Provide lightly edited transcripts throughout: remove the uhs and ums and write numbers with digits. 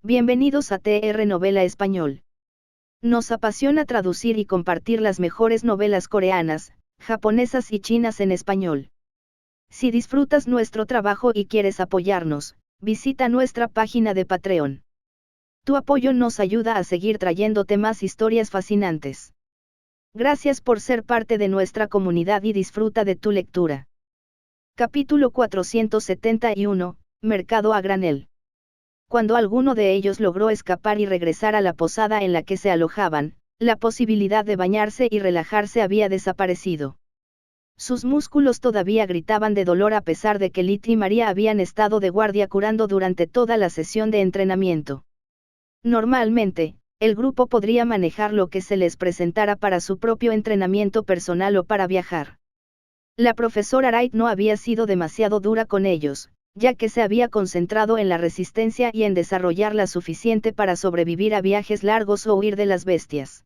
Bienvenidos a TR Novela Español. Nos apasiona traducir y compartir las mejores novelas coreanas, japonesas y chinas en español. Si disfrutas nuestro trabajo y quieres apoyarnos, visita nuestra página de Patreon. Tu apoyo nos ayuda a seguir trayéndote más historias fascinantes. Gracias por ser parte de nuestra comunidad y disfruta de tu lectura. Capítulo 471, Mercado a granel. Cuando alguno de ellos logró escapar y regresar a la posada en la que se alojaban, la posibilidad de bañarse y relajarse había desaparecido. Sus músculos todavía gritaban de dolor a pesar de que Lit y María habían estado de guardia curando durante toda la sesión de entrenamiento. Normalmente, el grupo podría manejar lo que se les presentara para su propio entrenamiento personal o para viajar. La profesora Wright no había sido demasiado dura con ellos, ya que se había concentrado en la resistencia y en desarrollar la suficiente para sobrevivir a viajes largos o huir de las bestias.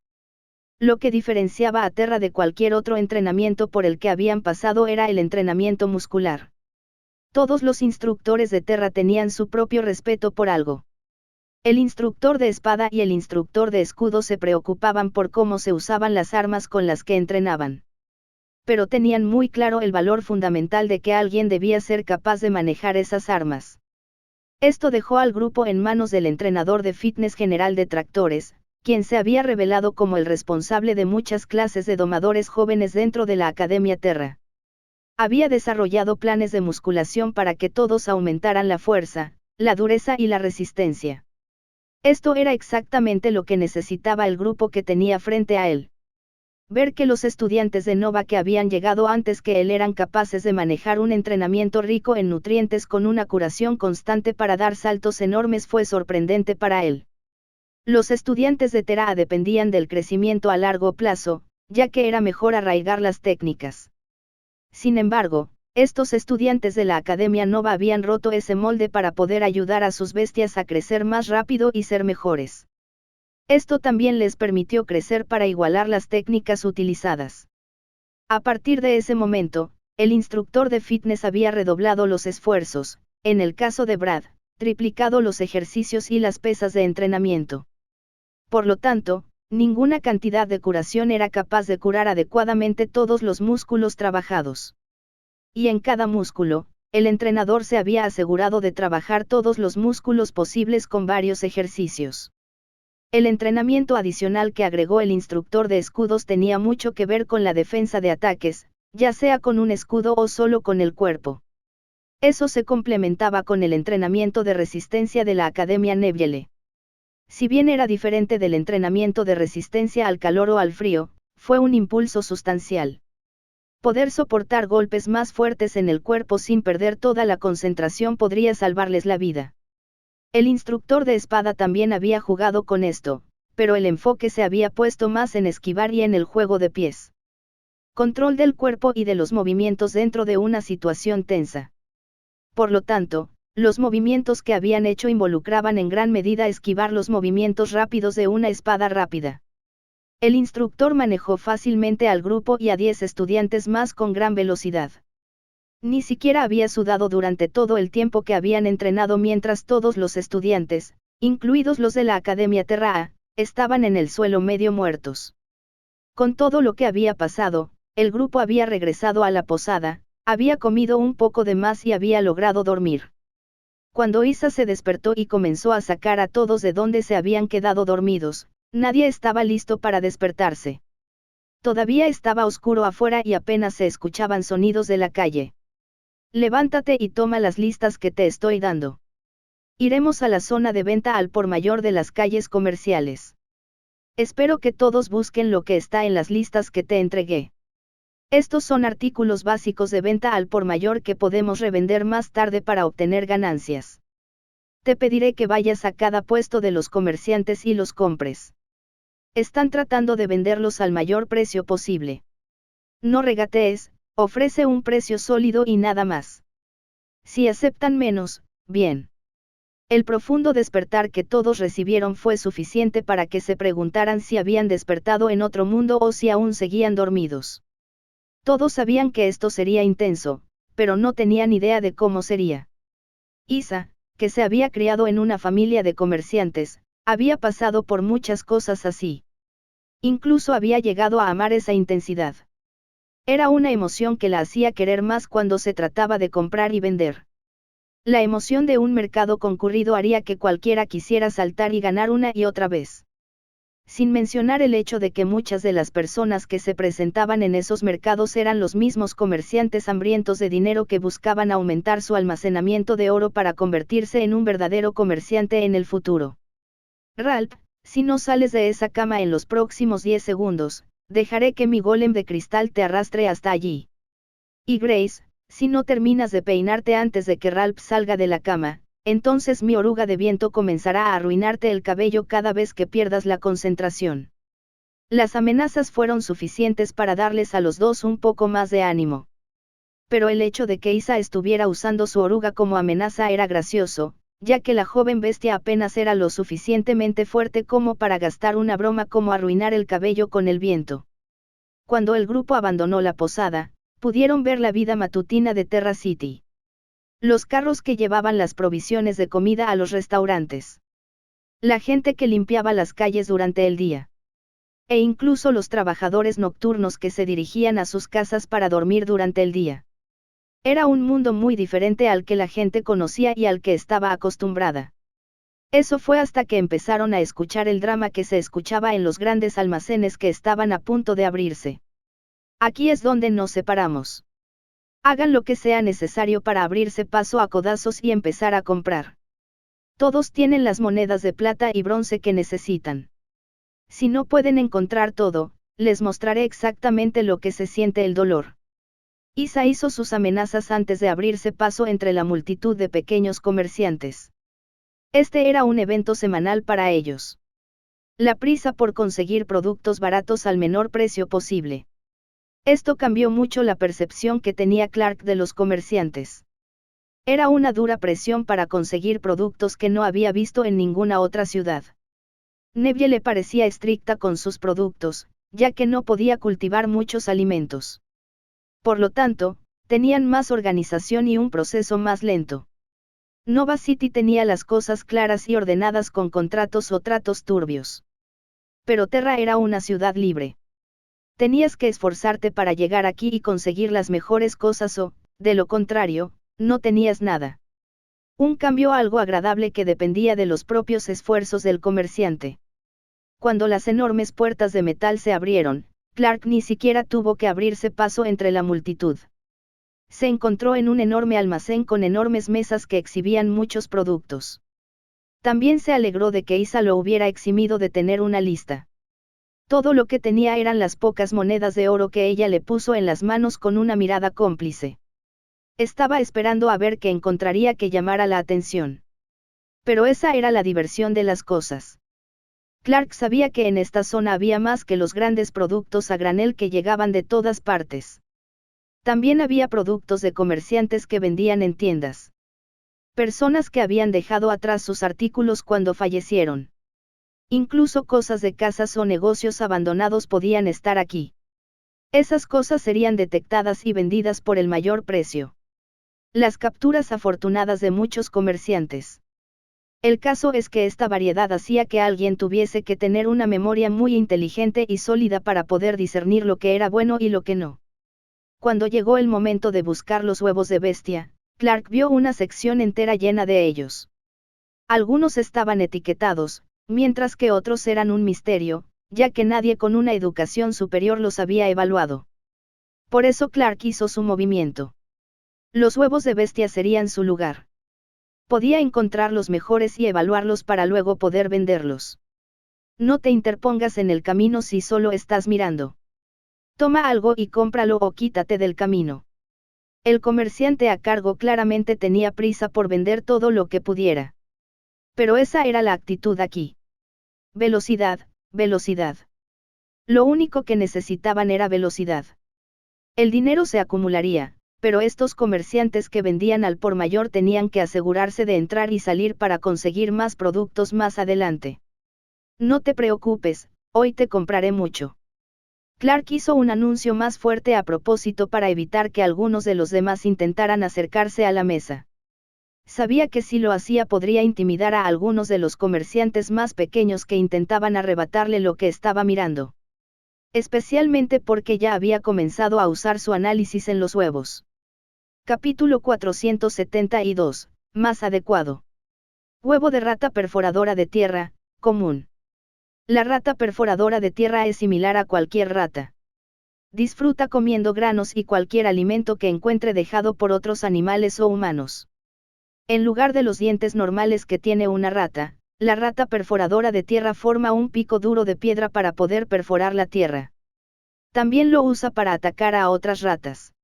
Lo que diferenciaba a Terra de cualquier otro entrenamiento por el que habían pasado era el entrenamiento muscular. Todos los instructores de Terra tenían su propio respeto por algo. El instructor de espada y el instructor de escudo se preocupaban por cómo se usaban las armas con las que entrenaban. Pero tenían muy claro el valor fundamental de que alguien debía ser capaz de manejar esas armas. Esto dejó al grupo en manos del entrenador de fitness general de tractores, quien se había revelado como el responsable de muchas clases de domadores jóvenes dentro de la Academia Terra. Había desarrollado planes de musculación para que todos aumentaran la fuerza, la dureza y la resistencia. Esto era exactamente lo que necesitaba el grupo que tenía frente a él. Ver que los estudiantes de Nova que habían llegado antes que él eran capaces de manejar un entrenamiento rico en nutrientes con una curación constante para dar saltos enormes fue sorprendente para él. Los estudiantes de Terra dependían del crecimiento a largo plazo, ya que era mejor arraigar las técnicas. Sin embargo, estos estudiantes de la Academia Nova habían roto ese molde para poder ayudar a sus bestias a crecer más rápido y ser mejores. Esto también les permitió crecer para igualar las técnicas utilizadas. A partir de ese momento, el instructor de fitness había redoblado los esfuerzos, en el caso de Brad, triplicado los ejercicios y las pesas de entrenamiento. Por lo tanto, ninguna cantidad de curación era capaz de curar adecuadamente todos los músculos trabajados. Y en cada músculo, el entrenador se había asegurado de trabajar todos los músculos posibles con varios ejercicios. El entrenamiento adicional que agregó el instructor de escudos tenía mucho que ver con la defensa de ataques, ya sea con un escudo o solo con el cuerpo. Eso se complementaba con el entrenamiento de resistencia de la Academia Nebbiele. Si bien era diferente del entrenamiento de resistencia al calor o al frío, fue un impulso sustancial. Poder soportar golpes más fuertes en el cuerpo sin perder toda la concentración podría salvarles la vida. El instructor de espada también había jugado con esto, pero el enfoque se había puesto más en esquivar y en el juego de pies. Control del cuerpo y de los movimientos dentro de una situación tensa. Por lo tanto, los movimientos que habían hecho involucraban en gran medida esquivar los movimientos rápidos de una espada rápida. El instructor manejó fácilmente al grupo y a 10 estudiantes más con gran velocidad. Ni siquiera había sudado durante todo el tiempo que habían entrenado mientras todos los estudiantes, incluidos los de la Academia Terra, estaban en el suelo medio muertos. Con todo lo que había pasado, el grupo había regresado a la posada, había comido un poco de más y había logrado dormir. Cuando Isa se despertó y comenzó a sacar a todos de donde se habían quedado dormidos, nadie estaba listo para despertarse. Todavía estaba oscuro afuera y apenas se escuchaban sonidos de la calle. Levántate y toma las listas que te estoy dando. Iremos a la zona de venta al por mayor de las calles comerciales. Espero que todos busquen lo que está en las listas que te entregué. Estos son artículos básicos de venta al por mayor que podemos revender más tarde para obtener ganancias. Te pediré que vayas a cada puesto de los comerciantes y los compres. Están tratando de venderlos al mayor precio posible. No regatees. Ofrece un precio sólido y nada más. Si aceptan menos, bien. El profundo despertar que todos recibieron fue suficiente para que se preguntaran si habían despertado en otro mundo o si aún seguían dormidos. Todos sabían que esto sería intenso, pero no tenían idea de cómo sería. Isa, que se había criado en una familia de comerciantes, había pasado por muchas cosas así. Incluso había llegado a amar esa intensidad. Era una emoción que la hacía querer más cuando se trataba de comprar y vender. La emoción de un mercado concurrido haría que cualquiera quisiera saltar y ganar una y otra vez. Sin mencionar el hecho de que muchas de las personas que se presentaban en esos mercados eran los mismos comerciantes hambrientos de dinero que buscaban aumentar su almacenamiento de oro para convertirse en un verdadero comerciante en el futuro. Ralph, si no sales de esa cama en los próximos 10 segundos, dejaré que mi golem de cristal te arrastre hasta allí. Y Grace, si no terminas de peinarte antes de que Ralph salga de la cama, entonces mi oruga de viento comenzará a arruinarte el cabello cada vez que pierdas la concentración. Las amenazas fueron suficientes para darles a los dos un poco más de ánimo. Pero el hecho de que Isa estuviera usando su oruga como amenaza era gracioso, ya que la joven bestia apenas era lo suficientemente fuerte como para gastar una broma como arruinar el cabello con el viento. Cuando el grupo abandonó la posada, pudieron ver la vida matutina de Terra City. Los carros que llevaban las provisiones de comida a los restaurantes. La gente que limpiaba las calles durante el día. E incluso los trabajadores nocturnos que se dirigían a sus casas para dormir durante el día. Era un mundo muy diferente al que la gente conocía y al que estaba acostumbrada. Eso fue hasta que empezaron a escuchar el drama que se escuchaba en los grandes almacenes que estaban a punto de abrirse. Aquí es donde nos separamos. Hagan lo que sea necesario para abrirse paso a codazos y empezar a comprar. Todos tienen las monedas de plata y bronce que necesitan. Si no pueden encontrar todo, les mostraré exactamente lo que se siente el dolor. Isa hizo sus amenazas antes de abrirse paso entre la multitud de pequeños comerciantes. Este era un evento semanal para ellos. La prisa por conseguir productos baratos al menor precio posible. Esto cambió mucho la percepción que tenía Clark de los comerciantes. Era una dura presión para conseguir productos que no había visto en ninguna otra ciudad. Neville le parecía estricta con sus productos, ya que no podía cultivar muchos alimentos. Por lo tanto, tenían más organización y un proceso más lento. Nova City tenía las cosas claras y ordenadas con contratos o tratos turbios. Pero Terra era una ciudad libre. Tenías que esforzarte para llegar aquí y conseguir las mejores cosas o, de lo contrario, no tenías nada. Un cambio algo agradable que dependía de los propios esfuerzos del comerciante. Cuando las enormes puertas de metal se abrieron, Clark ni siquiera tuvo que abrirse paso entre la multitud. Se encontró en un enorme almacén con enormes mesas que exhibían muchos productos. También se alegró de que Isa lo hubiera eximido de tener una lista. Todo lo que tenía eran las pocas monedas de oro que ella le puso en las manos con una mirada cómplice. Estaba esperando a ver qué encontraría que llamara la atención. Pero esa era la diversión de las cosas. Clark sabía que en esta zona había más que los grandes productos a granel que llegaban de todas partes. También había productos de comerciantes que vendían en tiendas. Personas que habían dejado atrás sus artículos cuando fallecieron. Incluso cosas de casas o negocios abandonados podían estar aquí. Esas cosas serían detectadas y vendidas por el mayor precio. Las capturas afortunadas de muchos comerciantes. El caso es que esta variedad hacía que alguien tuviese que tener una memoria muy inteligente y sólida para poder discernir lo que era bueno y lo que no. Cuando llegó el momento de buscar los huevos de bestia, Clark vio una sección entera llena de ellos. Algunos estaban etiquetados, mientras que otros eran un misterio, ya que nadie con una educación superior los había evaluado. Por eso Clark hizo su movimiento. Los huevos de bestia serían su lugar. Podía encontrar los mejores y evaluarlos para luego poder venderlos. No te interpongas en el camino si solo estás mirando. Toma algo y cómpralo o quítate del camino. El comerciante a cargo claramente tenía prisa por vender todo lo que pudiera. Pero esa era la actitud aquí. Velocidad, velocidad. Lo único que necesitaban era velocidad. El dinero se acumularía, pero estos comerciantes que vendían al por mayor tenían que asegurarse de entrar y salir para conseguir más productos más adelante. No te preocupes, hoy te compraré mucho. Clark hizo un anuncio más fuerte a propósito para evitar que algunos de los demás intentaran acercarse a la mesa. Sabía que si lo hacía podría intimidar a algunos de los comerciantes más pequeños que intentaban arrebatarle lo que estaba mirando. Especialmente porque ya había comenzado a usar su análisis en los huevos. Capítulo 472, más adecuado. Huevo de rata perforadora de tierra, común. La rata perforadora de tierra es similar a cualquier rata. Disfruta comiendo granos y cualquier alimento que encuentre dejado por otros animales o humanos. En lugar de los dientes normales que tiene una rata, la rata perforadora de tierra forma un pico duro de piedra para poder perforar la tierra. También lo usa para atacar a otras ratas.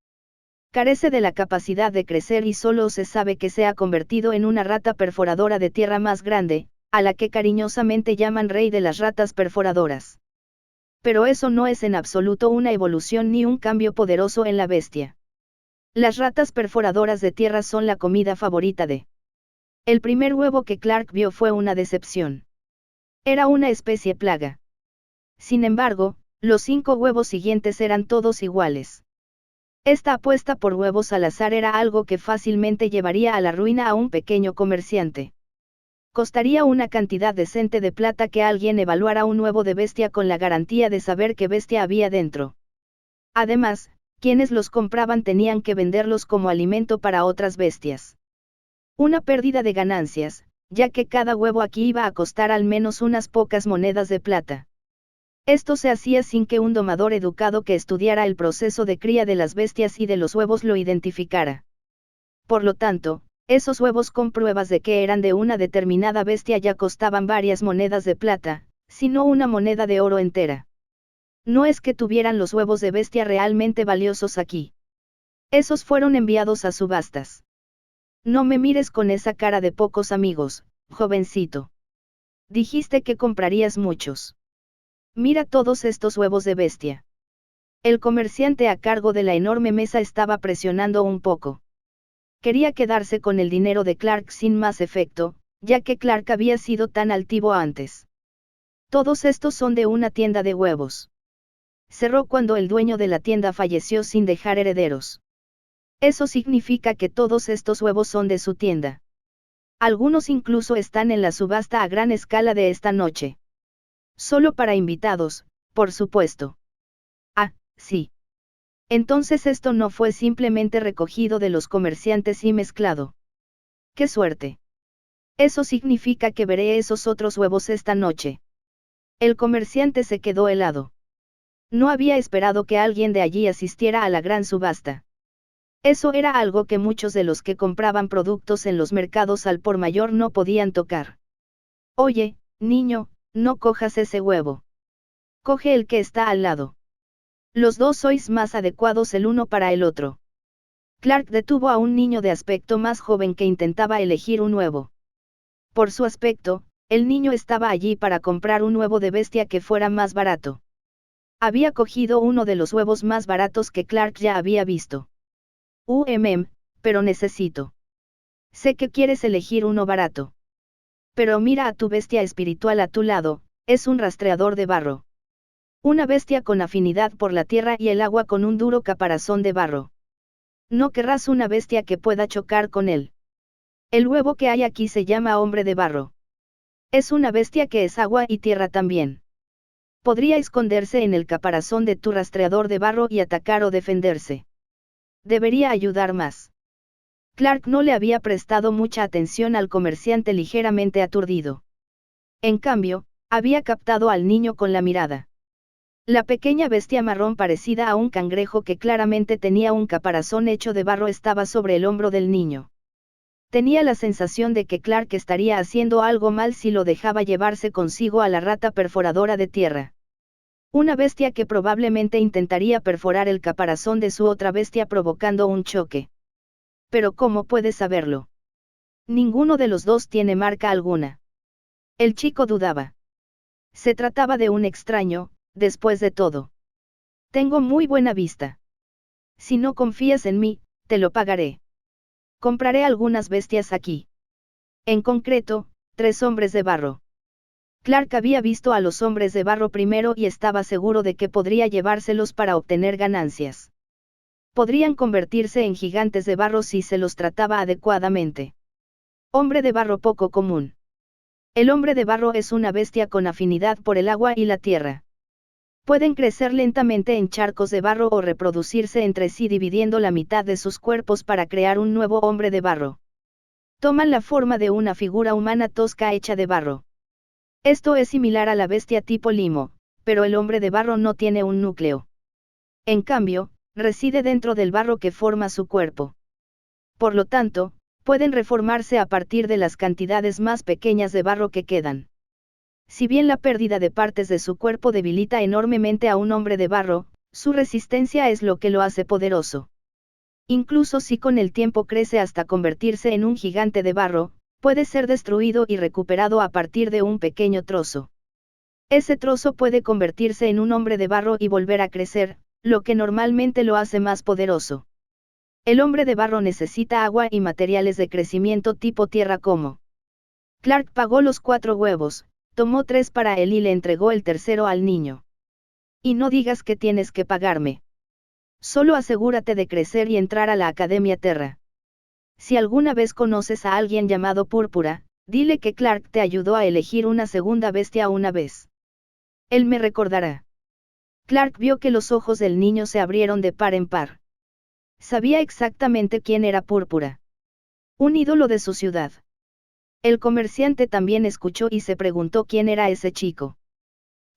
Carece de la capacidad de crecer y solo se sabe que se ha convertido en una rata perforadora de tierra más grande, a la que cariñosamente llaman rey de las ratas perforadoras. Pero eso no es en absoluto una evolución ni un cambio poderoso en la bestia. Las ratas perforadoras de tierra son la comida favorita de. El primer huevo que Clark vio fue una decepción. Era una especie plaga. Sin embargo, los 5 huevos siguientes eran todos iguales. Esta apuesta por huevos al azar era algo que fácilmente llevaría a la ruina a un pequeño comerciante. Costaría una cantidad decente de plata que alguien evaluara un huevo de bestia con la garantía de saber qué bestia había dentro. Además, quienes los compraban tenían que venderlos como alimento para otras bestias. Una pérdida de ganancias, ya que cada huevo aquí iba a costar al menos unas pocas monedas de plata. Esto se hacía sin que un domador educado que estudiara el proceso de cría de las bestias y de los huevos lo identificara. Por lo tanto, esos huevos con pruebas de que eran de una determinada bestia ya costaban varias monedas de plata, sino una moneda de oro entera. No es que tuvieran los huevos de bestia realmente valiosos aquí. Esos fueron enviados a subastas. No me mires con esa cara de pocos amigos, jovencito. Dijiste que comprarías muchos. Mira todos estos huevos de bestia. El comerciante a cargo de la enorme mesa estaba presionando un poco. Quería quedarse con el dinero de Clark sin más efecto, ya que Clark había sido tan altivo antes. Todos estos son de una tienda de huevos. Cerró cuando el dueño de la tienda falleció sin dejar herederos. Eso significa que todos estos huevos son de su tienda. Algunos incluso están en la subasta a gran escala de esta noche. Solo para invitados, por supuesto. Ah, sí. Entonces esto no fue simplemente recogido de los comerciantes y mezclado. ¡Qué suerte! Eso significa que veré esos otros huevos esta noche. El comerciante se quedó helado. No había esperado que alguien de allí asistiera a la gran subasta. Eso era algo que muchos de los que compraban productos en los mercados al por mayor no podían tocar. Oye, niño, no cojas ese huevo. Coge el que está al lado. Los dos sois más adecuados el uno para el otro. Clark detuvo a un niño de aspecto más joven que intentaba elegir un huevo. Por su aspecto, el niño estaba allí para comprar un huevo de bestia que fuera más barato. Había cogido uno de los huevos más baratos que Clark ya había visto. Pero necesito. Sé que quieres elegir uno barato. Pero mira a tu bestia espiritual a tu lado, es un rastreador de barro. Una bestia con afinidad por la tierra y el agua con un duro caparazón de barro. No querrás una bestia que pueda chocar con él. El huevo que hay aquí se llama hombre de barro. Es una bestia que es agua y tierra también. Podría esconderse en el caparazón de tu rastreador de barro y atacar o defenderse. Debería ayudar más. Clark no le había prestado mucha atención al comerciante ligeramente aturdido. En cambio, había captado al niño con la mirada. La pequeña bestia marrón parecida a un cangrejo que claramente tenía un caparazón hecho de barro estaba sobre el hombro del niño. Tenía la sensación de que Clark estaría haciendo algo mal si lo dejaba llevarse consigo a la rata perforadora de tierra. Una bestia que probablemente intentaría perforar el caparazón de su otra bestia provocando un choque. Pero ¿cómo puedes saberlo? Ninguno de los dos tiene marca alguna. El chico dudaba. Se trataba de un extraño, después de todo. Tengo muy buena vista. Si no confías en mí, te lo pagaré. Compraré algunas bestias aquí. En concreto, 3 hombres de barro. Clark había visto a los hombres de barro primero y estaba seguro de que podría llevárselos para obtener ganancias. Podrían convertirse en gigantes de barro si se los trataba adecuadamente. Hombre de barro poco común. El hombre de barro es una bestia con afinidad por el agua y la tierra. Pueden crecer lentamente en charcos de barro o reproducirse entre sí dividiendo la mitad de sus cuerpos para crear un nuevo hombre de barro. Toman la forma de una figura humana tosca hecha de barro. Esto es similar a la bestia tipo limo, pero el hombre de barro no tiene un núcleo. En cambio, reside dentro del barro que forma su cuerpo. Por lo tanto, pueden reformarse a partir de las cantidades más pequeñas de barro que quedan. Si bien la pérdida de partes de su cuerpo debilita enormemente a un hombre de barro, su resistencia es lo que lo hace poderoso. Incluso si con el tiempo crece hasta convertirse en un gigante de barro, puede ser destruido y recuperado a partir de un pequeño trozo. Ese trozo puede convertirse en un hombre de barro y volver a crecer, lo que normalmente lo hace más poderoso. El hombre de barro necesita agua y materiales de crecimiento tipo tierra como. Clark pagó los 4 huevos, tomó 3 para él y le entregó el tercero al niño. Y no digas que tienes que pagarme. Solo asegúrate de crecer y entrar a la Academia Terra. Si alguna vez conoces a alguien llamado Púrpura, dile que Clark te ayudó a elegir una segunda bestia una vez. Él me recordará. Clark vio que los ojos del niño se abrieron de par en par. Sabía exactamente quién era Púrpura. Un ídolo de su ciudad. El comerciante también escuchó y se preguntó quién era ese chico.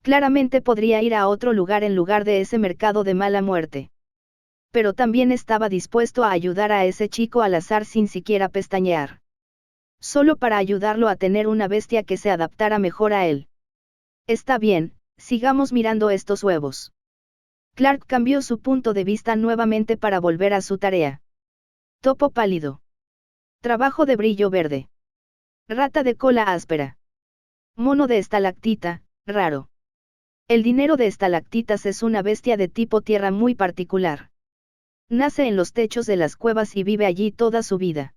Claramente podría ir a otro lugar en lugar de ese mercado de mala muerte. Pero también estaba dispuesto a ayudar a ese chico al azar sin siquiera pestañear. Solo para ayudarlo a tener una bestia que se adaptara mejor a él. Está bien, sigamos mirando estos huevos. Clark cambió su punto de vista nuevamente para volver a su tarea. Topo pálido. Trabajo de brillo verde. Rata de cola áspera. Mono de estalactita, raro. El dinero de estalactitas es una bestia de tipo tierra muy particular. Nace en los techos de las cuevas y vive allí toda su vida.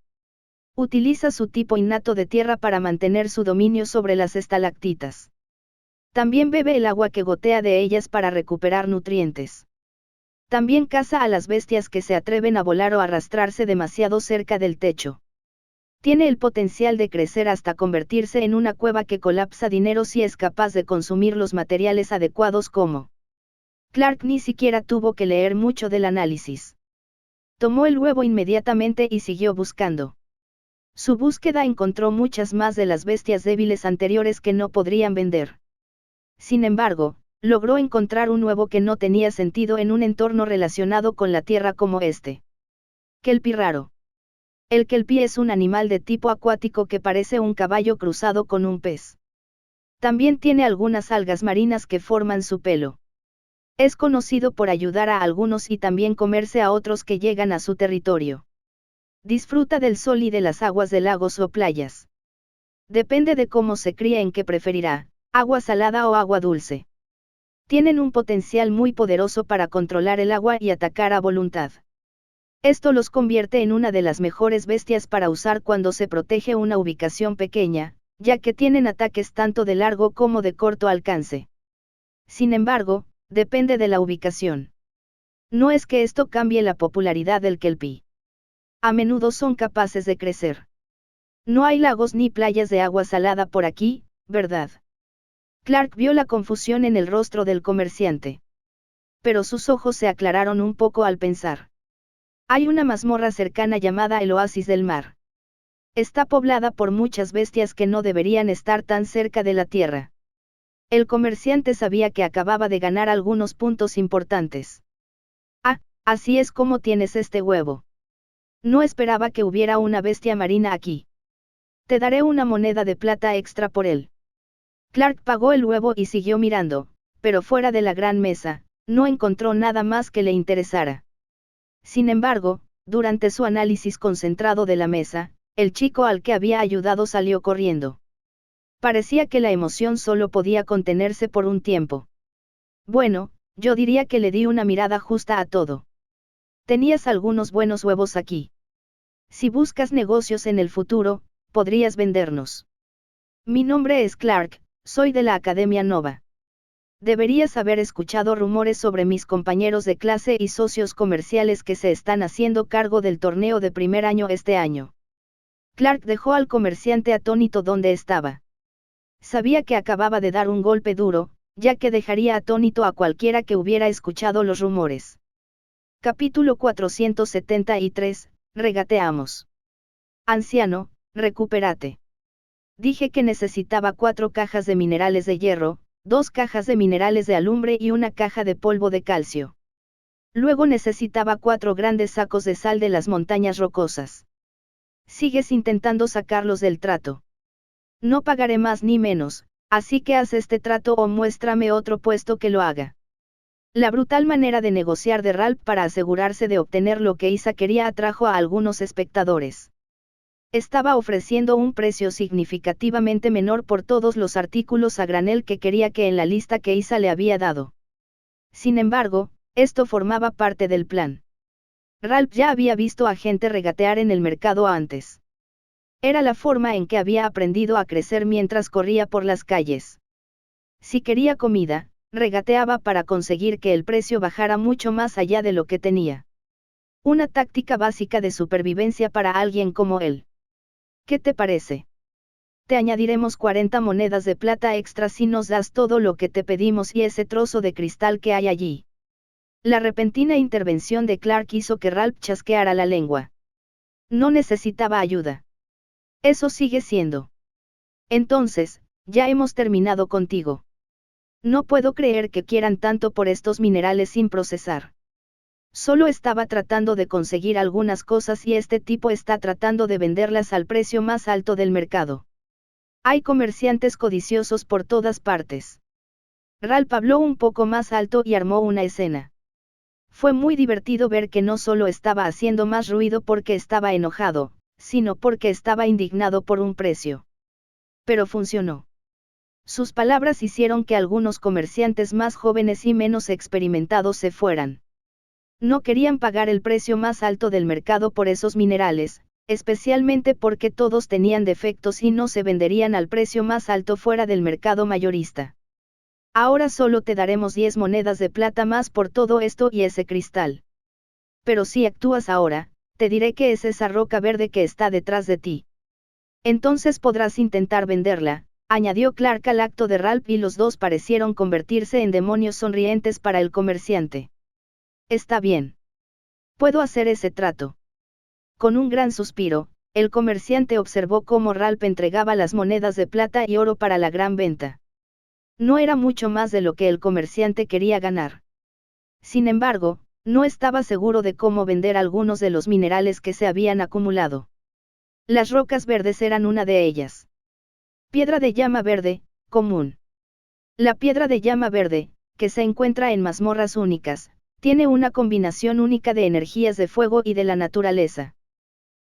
Utiliza su tipo innato de tierra para mantener su dominio sobre las estalactitas. También bebe el agua que gotea de ellas para recuperar nutrientes. También caza a las bestias que se atreven a volar o arrastrarse demasiado cerca del techo. Tiene el potencial de crecer hasta convertirse en una cueva que colapsa dinero si es capaz de consumir los materiales adecuados como. Clark ni siquiera tuvo que leer mucho del análisis. Tomó el huevo inmediatamente y siguió buscando. Su búsqueda encontró muchas más de las bestias débiles anteriores que no podrían vender. Sin embargo, logró encontrar un huevo que no tenía sentido en un entorno relacionado con la tierra como este. Kelpie raro. El kelpie es un animal de tipo acuático que parece un caballo cruzado con un pez. También tiene algunas algas marinas que forman su pelo. Es conocido por ayudar a algunos y también comerse a otros que llegan a su territorio. Disfruta del sol y de las aguas de lagos o playas. Depende de cómo se críe en qué preferirá, agua salada o agua dulce. Tienen un potencial muy poderoso para controlar el agua y atacar a voluntad. Esto los convierte en una de las mejores bestias para usar cuando se protege una ubicación pequeña, ya que tienen ataques tanto de largo como de corto alcance. Sin embargo, depende de la ubicación. No es que esto cambie la popularidad del kelpie. A menudo son capaces de crecer. No hay lagos ni playas de agua salada por aquí, ¿verdad? Clark vio la confusión en el rostro del comerciante. Pero sus ojos se aclararon un poco al pensar. Hay una mazmorra cercana llamada el Oasis del Mar. Está poblada por muchas bestias que no deberían estar tan cerca de la tierra. El comerciante sabía que acababa de ganar algunos puntos importantes. Ah, así es como tienes este huevo. No esperaba que hubiera una bestia marina aquí. Te daré una moneda de plata extra por él. Clark pagó el huevo y siguió mirando, pero fuera de la gran mesa, no encontró nada más que le interesara. Sin embargo, durante su análisis concentrado de la mesa, el chico al que había ayudado salió corriendo. Parecía que la emoción solo podía contenerse por un tiempo. Bueno, yo diría que le di una mirada justa a todo. Tenías algunos buenos huevos aquí. Si buscas negocios en el futuro, podrías vendernos. Mi nombre es Clark, soy de la Academia Nova. Deberías haber escuchado rumores sobre mis compañeros de clase y socios comerciales que se están haciendo cargo del torneo de primer año este año. Clark dejó al comerciante atónito donde estaba. Sabía que acababa de dar un golpe duro, ya que dejaría atónito a cualquiera que hubiera escuchado los rumores. Capítulo 473, regateamos. Anciano, recupérate. Dije que necesitaba 4 cajas de minerales de hierro, 2 cajas de minerales de alumbre y una caja de polvo de calcio. Luego necesitaba 4 grandes sacos de sal de las montañas rocosas. Sigues intentando sacarlos del trato. No pagaré más ni menos, así que haz este trato o muéstrame otro puesto que lo haga. La brutal manera de negociar de Ralph para asegurarse de obtener lo que Isa quería atrajo a algunos espectadores. Estaba ofreciendo un precio significativamente menor por todos los artículos a granel que quería que en la lista que Isa le había dado. Sin embargo, esto formaba parte del plan. Ralph ya había visto a gente regatear en el mercado antes. Era la forma en que había aprendido a crecer mientras corría por las calles. Si quería comida, regateaba para conseguir que el precio bajara mucho más allá de lo que tenía. Una táctica básica de supervivencia para alguien como él. ¿Qué te parece? Te añadiremos 40 monedas de plata extra si nos das todo lo que te pedimos y ese trozo de cristal que hay allí. La repentina intervención de Clark hizo que Ralph chasqueara la lengua. No necesitaba ayuda. Eso sigue siendo. Entonces, ya hemos terminado contigo. No puedo creer que quieran tanto por estos minerales sin procesar. Solo estaba tratando de conseguir algunas cosas y este tipo está tratando de venderlas al precio más alto del mercado. Hay comerciantes codiciosos por todas partes. Ralph habló un poco más alto y armó una escena. Fue muy divertido ver que no solo estaba haciendo más ruido porque estaba enojado, sino porque estaba indignado por un precio. Pero funcionó. Sus palabras hicieron que algunos comerciantes más jóvenes y menos experimentados se fueran. No querían pagar el precio más alto del mercado por esos minerales, especialmente porque todos tenían defectos y no se venderían al precio más alto fuera del mercado mayorista. Ahora solo te daremos 10 monedas de plata más por todo esto y ese cristal. Pero si actúas ahora, te diré que es esa roca verde que está detrás de ti. Entonces podrás intentar venderla, añadió Clark al acto de Ralph y los dos parecieron convertirse en demonios sonrientes para el comerciante. Está bien. Puedo hacer ese trato. Con un gran suspiro, el comerciante observó cómo Ralph entregaba las monedas de plata y oro para la gran venta. No era mucho más de lo que el comerciante quería ganar. Sin embargo, no estaba seguro de cómo vender algunos de los minerales que se habían acumulado. Las rocas verdes eran una de ellas. Piedra de llama verde, común. La piedra de llama verde, que se encuentra en mazmorras únicas, tiene una combinación única de energías de fuego y de la naturaleza.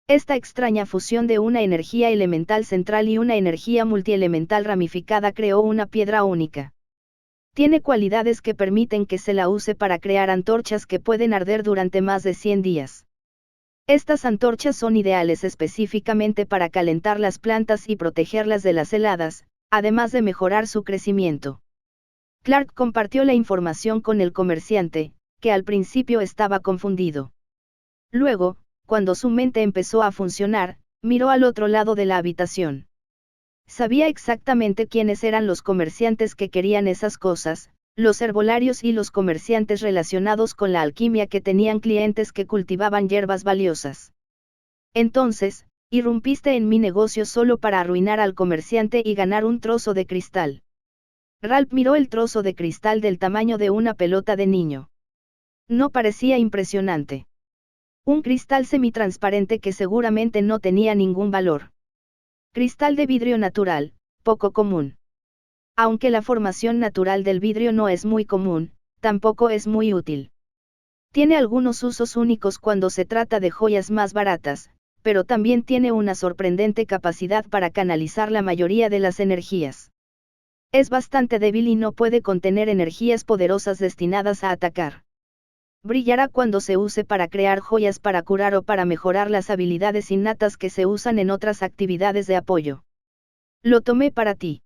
Esta extraña fusión de una energía elemental central y una energía multielemental ramificada creó una piedra única. Tiene cualidades que permiten que se la use para crear antorchas que pueden arder durante más de 100 días. Estas antorchas son ideales específicamente para calentar las plantas y protegerlas de las heladas, además de mejorar su crecimiento. Clark compartió la información con el comerciante, que al principio estaba confundido. Luego, cuando su mente empezó a funcionar, miró al otro lado de la habitación. Sabía exactamente quiénes eran los comerciantes que querían esas cosas, los herbolarios y los comerciantes relacionados con la alquimia que tenían clientes que cultivaban hierbas valiosas. Entonces, irrumpiste en mi negocio solo para arruinar al comerciante y ganar un trozo de cristal. Ralph miró el trozo de cristal del tamaño de una pelota de niño. No parecía impresionante. Un cristal semitransparente que seguramente no tenía ningún valor. Cristal de vidrio natural, poco común. Aunque la formación natural del vidrio no es muy común, tampoco es muy útil. Tiene algunos usos únicos cuando se trata de joyas más baratas, pero también tiene una sorprendente capacidad para canalizar la mayoría de las energías. Es bastante débil y no puede contener energías poderosas destinadas a atacar. Brillará cuando se use para crear joyas para curar o para mejorar las habilidades innatas que se usan en otras actividades de apoyo. Lo tomé para ti.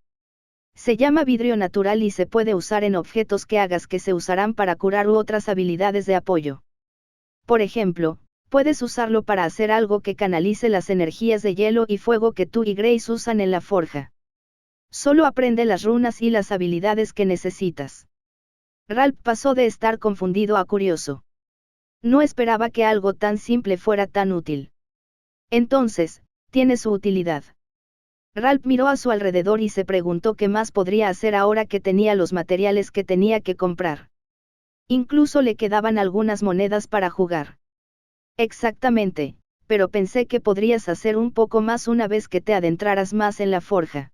Se llama vidrio natural y se puede usar en objetos que hagas que se usarán para curar u otras habilidades de apoyo. Por ejemplo, Puedes usarlo para hacer algo que canalice las energías de hielo y fuego que tú y Grace usan en la forja. Solo aprende las runas y las habilidades que necesitas. Ralph pasó de estar confundido a curioso. No esperaba que algo tan simple fuera tan útil. Entonces, tiene su utilidad. Ralph miró a su alrededor y se preguntó qué más podría hacer ahora que tenía los materiales que tenía que comprar. Incluso le quedaban algunas monedas para jugar. Exactamente, pero pensé que podrías hacer un poco más una vez que te adentraras más en la forja.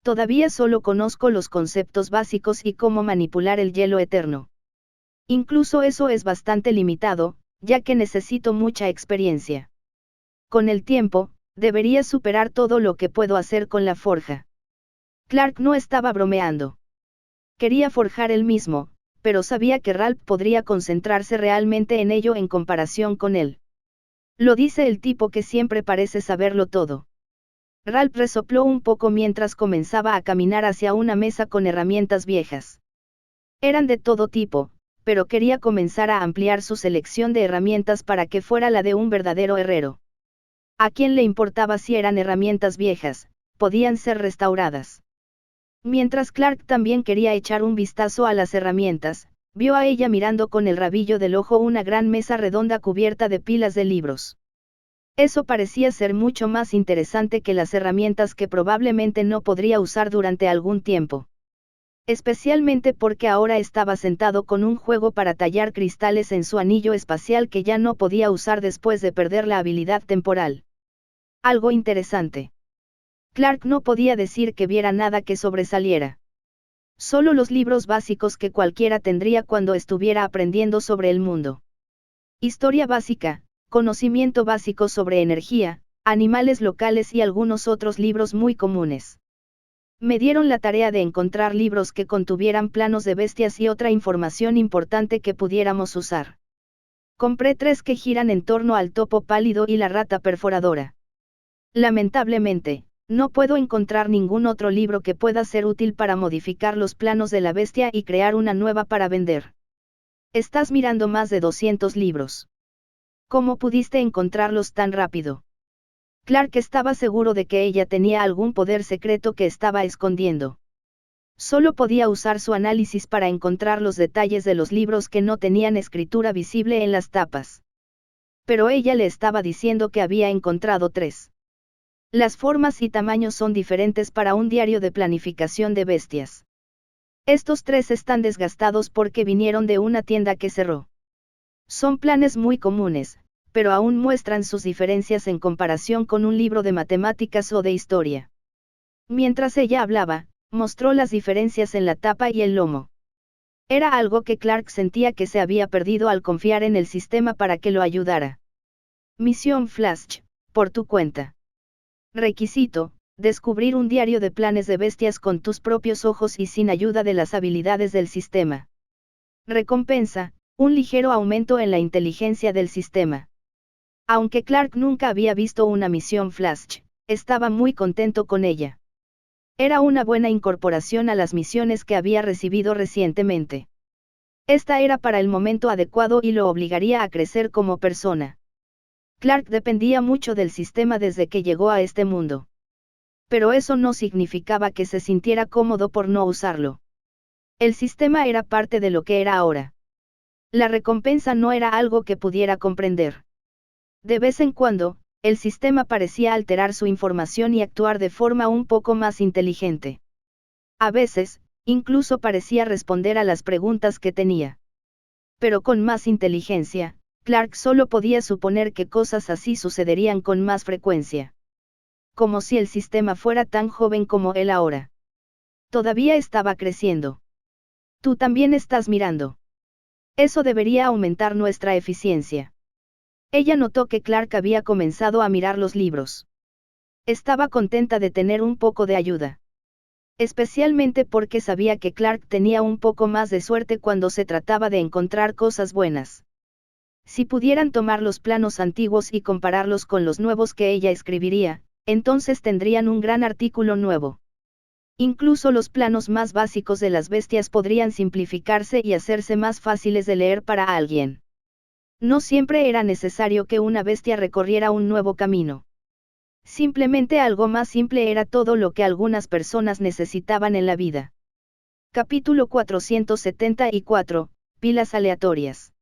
Todavía solo conozco los conceptos básicos y cómo manipular el hielo eterno. Incluso eso es bastante limitado, ya que necesito mucha experiencia. Con el tiempo, deberías superar todo lo que puedo hacer con la forja. Clark no estaba bromeando. Quería forjar él mismo, pero sabía que Ralph podría concentrarse realmente en ello en comparación con él. Lo dice el tipo que siempre parece saberlo todo. Ralph resopló un poco mientras comenzaba a caminar hacia una mesa con herramientas viejas. Eran de todo tipo, pero quería comenzar a ampliar su selección de herramientas para que fuera la de un verdadero herrero. ¿A quién le importaba si eran herramientas viejas? Podían ser restauradas. Mientras Clark también quería echar un vistazo a las herramientas, vio a ella mirando con el rabillo del ojo una gran mesa redonda cubierta de pilas de libros. Eso parecía ser mucho más interesante que las herramientas que probablemente no podría usar durante algún tiempo. Especialmente porque ahora estaba sentado con un juego para tallar cristales en su anillo espacial que ya no podía usar después de perder la habilidad temporal. Algo interesante. Clark no podía decir que viera nada que sobresaliera. Solo los libros básicos que cualquiera tendría cuando estuviera aprendiendo sobre el mundo. Historia básica, conocimiento básico sobre energía, animales locales y algunos otros libros muy comunes. Me dieron la tarea de encontrar libros que contuvieran planos de bestias y otra información importante que pudiéramos usar. Compré 3 que giran en torno al topo pálido y la rata perforadora. Lamentablemente, no puedo encontrar ningún otro libro que pueda ser útil para modificar los planos de la bestia y crear una nueva para vender. Estás mirando más de 200 libros. ¿Cómo pudiste encontrarlos tan rápido? Clark estaba seguro de que ella tenía algún poder secreto que estaba escondiendo. Solo podía usar su análisis para encontrar los detalles de los libros que no tenían escritura visible en las tapas. Pero ella le estaba diciendo que había encontrado 3. Las formas y tamaños son diferentes para un diario de planificación de bestias. Estos 3 están desgastados porque vinieron de una tienda que cerró. Son planes muy comunes, pero aún muestran sus diferencias en comparación con un libro de matemáticas o de historia. Mientras ella hablaba, mostró las diferencias en la tapa y el lomo. Era algo que Clark sentía que se había perdido al confiar en el sistema para que lo ayudara. Misión Flash, por tu cuenta. Requisito: descubrir un diario de planes de bestias con tus propios ojos y sin ayuda de las habilidades del sistema. Recompensa: un ligero aumento en la inteligencia del sistema. Aunque Clark nunca había visto una misión Flash, estaba muy contento con ella. Era una buena incorporación a las misiones que había recibido recientemente. Esta era para el momento adecuado y lo obligaría a crecer como persona. Clark dependía mucho del sistema desde que llegó a este mundo. Pero eso no significaba que se sintiera cómodo por no usarlo. El sistema era parte de lo que era ahora. La recompensa no era algo que pudiera comprender. De vez en cuando, el sistema parecía alterar su información y actuar de forma un poco más inteligente. A veces, incluso parecía responder a las preguntas que tenía. Pero con más inteligencia, Clark solo podía suponer que cosas así sucederían con más frecuencia. Como si el sistema fuera tan joven como él ahora. Todavía estaba creciendo. Tú también estás mirando. Eso debería aumentar nuestra eficiencia. Ella notó que Clark había comenzado a mirar los libros. Estaba contenta de tener un poco de ayuda. Especialmente porque sabía que Clark tenía un poco más de suerte cuando se trataba de encontrar cosas buenas. Si pudieran tomar los planos antiguos y compararlos con los nuevos que ella escribiría, entonces tendrían un gran artículo nuevo. Incluso los planos más básicos de las bestias podrían simplificarse y hacerse más fáciles de leer para alguien. No siempre era necesario que una bestia recorriera un nuevo camino. Simplemente algo más simple era todo lo que algunas personas necesitaban en la vida. Capítulo 474, Pilas aleatorias.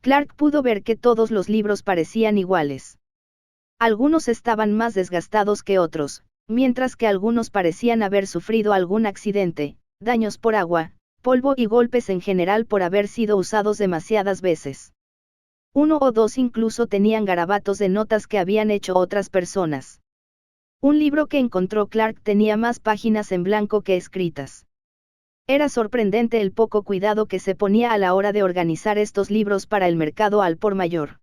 Clark pudo ver que todos los libros parecían iguales. Algunos estaban más desgastados que otros, mientras que algunos parecían haber sufrido algún accidente, daños por agua, polvo y golpes en general por haber sido usados demasiadas veces. Uno o dos incluso tenían garabatos de notas que habían hecho otras personas. Un libro que encontró Clark tenía más páginas en blanco que escritas. Era sorprendente el poco cuidado que se ponía a la hora de organizar estos libros para el mercado al por mayor.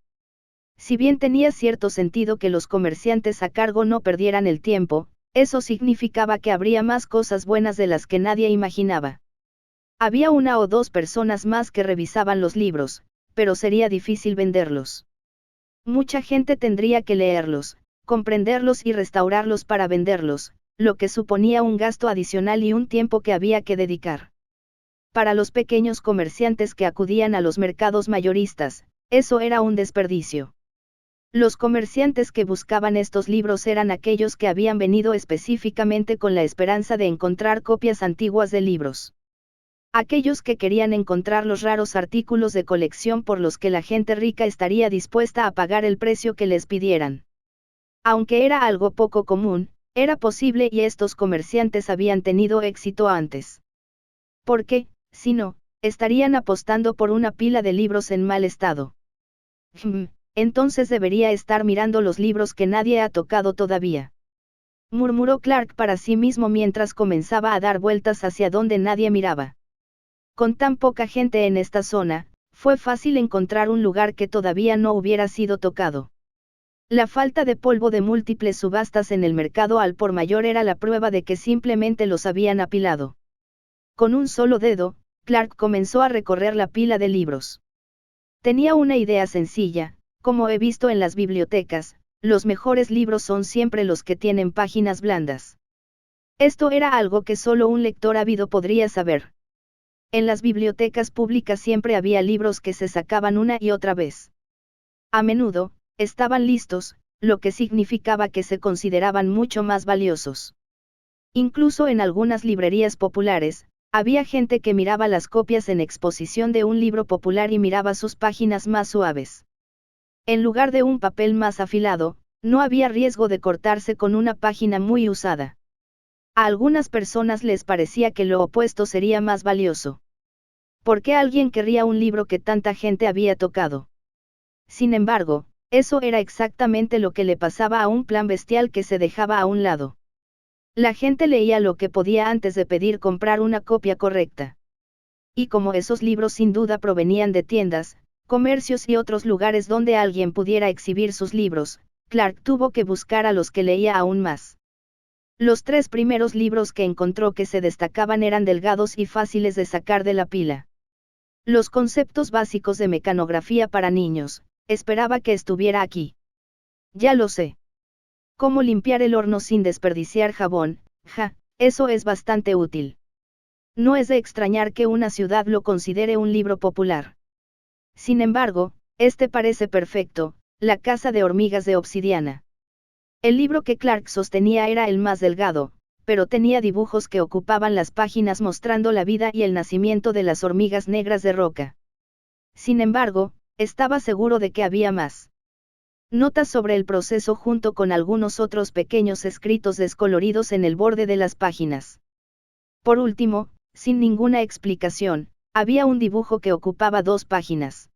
Si bien tenía cierto sentido que los comerciantes a cargo no perdieran el tiempo, eso significaba que habría más cosas buenas de las que nadie imaginaba. Había una o dos personas más que revisaban los libros, pero sería difícil venderlos. Mucha gente tendría que leerlos, comprenderlos y restaurarlos para venderlos, lo que suponía un gasto adicional y un tiempo que había que dedicar. Para los pequeños comerciantes que acudían a los mercados mayoristas, eso era un desperdicio. Los comerciantes que buscaban estos libros eran aquellos que habían venido específicamente con la esperanza de encontrar copias antiguas de libros. Aquellos que querían encontrar los raros artículos de colección por los que la gente rica estaría dispuesta a pagar el precio que les pidieran. Aunque era algo poco común, era posible y estos comerciantes habían tenido éxito antes. Porque, si no, estarían apostando por una pila de libros en mal estado. Entonces debería estar mirando los libros que nadie ha tocado todavía. Murmuró Clark para sí mismo mientras comenzaba a dar vueltas hacia donde nadie miraba. Con tan poca gente en esta zona, fue fácil encontrar un lugar que todavía no hubiera sido tocado. La falta de polvo de múltiples subastas en el mercado al por mayor era la prueba de que simplemente los habían apilado. Con un solo dedo, Clark comenzó a recorrer la pila de libros. Tenía una idea sencilla, como he visto en las bibliotecas, los mejores libros son siempre los que tienen páginas blandas. Esto era algo que solo un lector ávido podría saber. En las bibliotecas públicas siempre había libros que se sacaban una y otra vez. A menudo, estaban listos, lo que significaba que se consideraban mucho más valiosos. Incluso en algunas librerías populares, había gente que miraba las copias en exposición de un libro popular y miraba sus páginas más suaves. En lugar de un papel más afilado, no había riesgo de cortarse con una página muy usada. A algunas personas les parecía que lo opuesto sería más valioso. ¿Por qué alguien querría un libro que tanta gente había tocado? Sin embargo, eso era exactamente lo que le pasaba a un plan bestial que se dejaba a un lado. La gente leía lo que podía antes de pedir comprar una copia correcta. Y como esos libros sin duda provenían de tiendas, comercios y otros lugares donde alguien pudiera exhibir sus libros, Clark tuvo que buscar a los que leía aún más. Los 3 primeros libros que encontró que se destacaban eran delgados y fáciles de sacar de la pila. Los conceptos básicos de mecanografía para niños, esperaba que estuviera aquí. Ya lo sé. Cómo limpiar el horno sin desperdiciar jabón, eso es bastante útil. No es de extrañar que una ciudad lo considere un libro popular. Sin embargo, este parece perfecto, La casa de hormigas de obsidiana. El libro que Clark sostenía era el más delgado, pero tenía dibujos que ocupaban las páginas mostrando la vida y el nacimiento de las hormigas negras de roca. Sin embargo, estaba seguro de que había más. Notas sobre el proceso junto con algunos otros pequeños escritos descoloridos en el borde de las páginas. Por último, sin ninguna explicación, había un dibujo que ocupaba 2 páginas.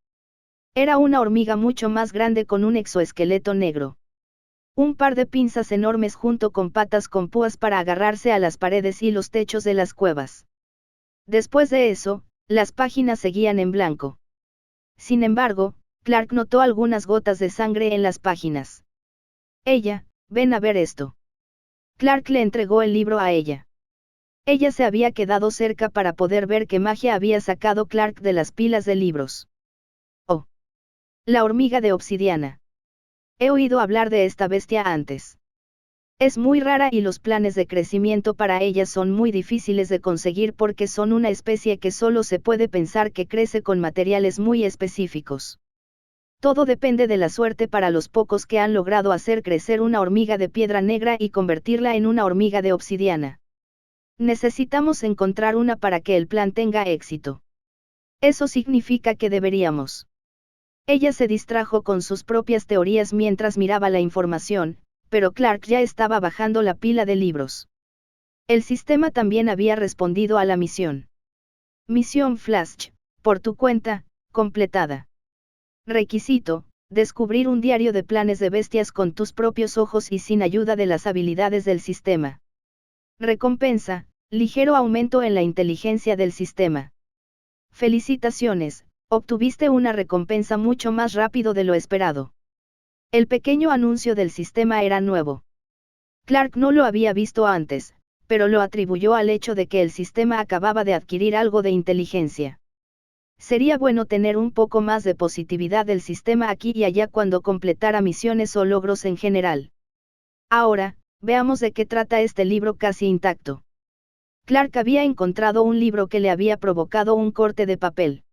Era una hormiga mucho más grande con un exoesqueleto negro. Un par de pinzas enormes junto con patas con púas para agarrarse a las paredes y los techos de las cuevas. Después de eso, las páginas seguían en blanco. Sin embargo, Clark notó algunas gotas de sangre en las páginas. Ven a ver esto. Clark le entregó el libro a ella. Ella se había quedado cerca para poder ver qué magia había sacado Clark de las pilas de libros. Oh. La hormiga de obsidiana. He oído hablar de esta bestia antes. Es muy rara y los planes de crecimiento para ella son muy difíciles de conseguir porque son una especie que solo se puede pensar que crece con materiales muy específicos. Todo depende de la suerte para los pocos que han logrado hacer crecer una hormiga de piedra negra y convertirla en una hormiga de obsidiana. Necesitamos encontrar una para que el plan tenga éxito. Eso significa que deberíamos. Ella se distrajo con sus propias teorías mientras miraba la información, pero Clark ya estaba bajando la pila de libros. El sistema también había respondido a la misión. Misión Flash, por tu cuenta, completada. Requisito: descubrir un diario de planes de bestias con tus propios ojos y sin ayuda de las habilidades del sistema. Recompensa: ligero aumento en la inteligencia del sistema. Felicitaciones, obtuviste una recompensa mucho más rápido de lo esperado. El pequeño anuncio del sistema era nuevo. Clark no lo había visto antes, pero lo atribuyó al hecho de que el sistema acababa de adquirir algo de inteligencia. Sería bueno tener un poco más de positividad del sistema aquí y allá cuando completara misiones o logros en general. Ahora, veamos de qué trata este libro casi intacto. Clark había encontrado un libro que le había provocado un corte de papel.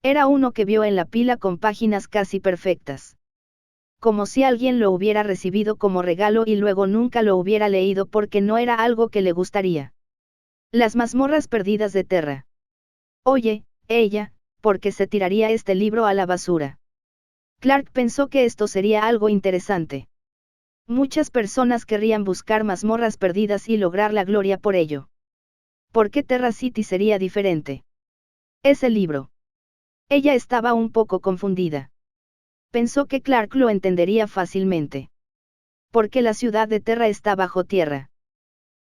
Era uno que vio en la pila con páginas casi perfectas. Como si alguien lo hubiera recibido como regalo y luego nunca lo hubiera leído porque no era algo que le gustaría. Las mazmorras perdidas de Terra. Oye, ella, ¿por qué se tiraría este libro a la basura? Clark pensó que esto sería algo interesante. Muchas personas querrían buscar mazmorras perdidas y lograr la gloria por ello. ¿Por qué Terra City sería diferente? Ese libro. Ella estaba un poco confundida. Pensó que Clark lo entendería fácilmente. Porque la ciudad de Terra está bajo tierra.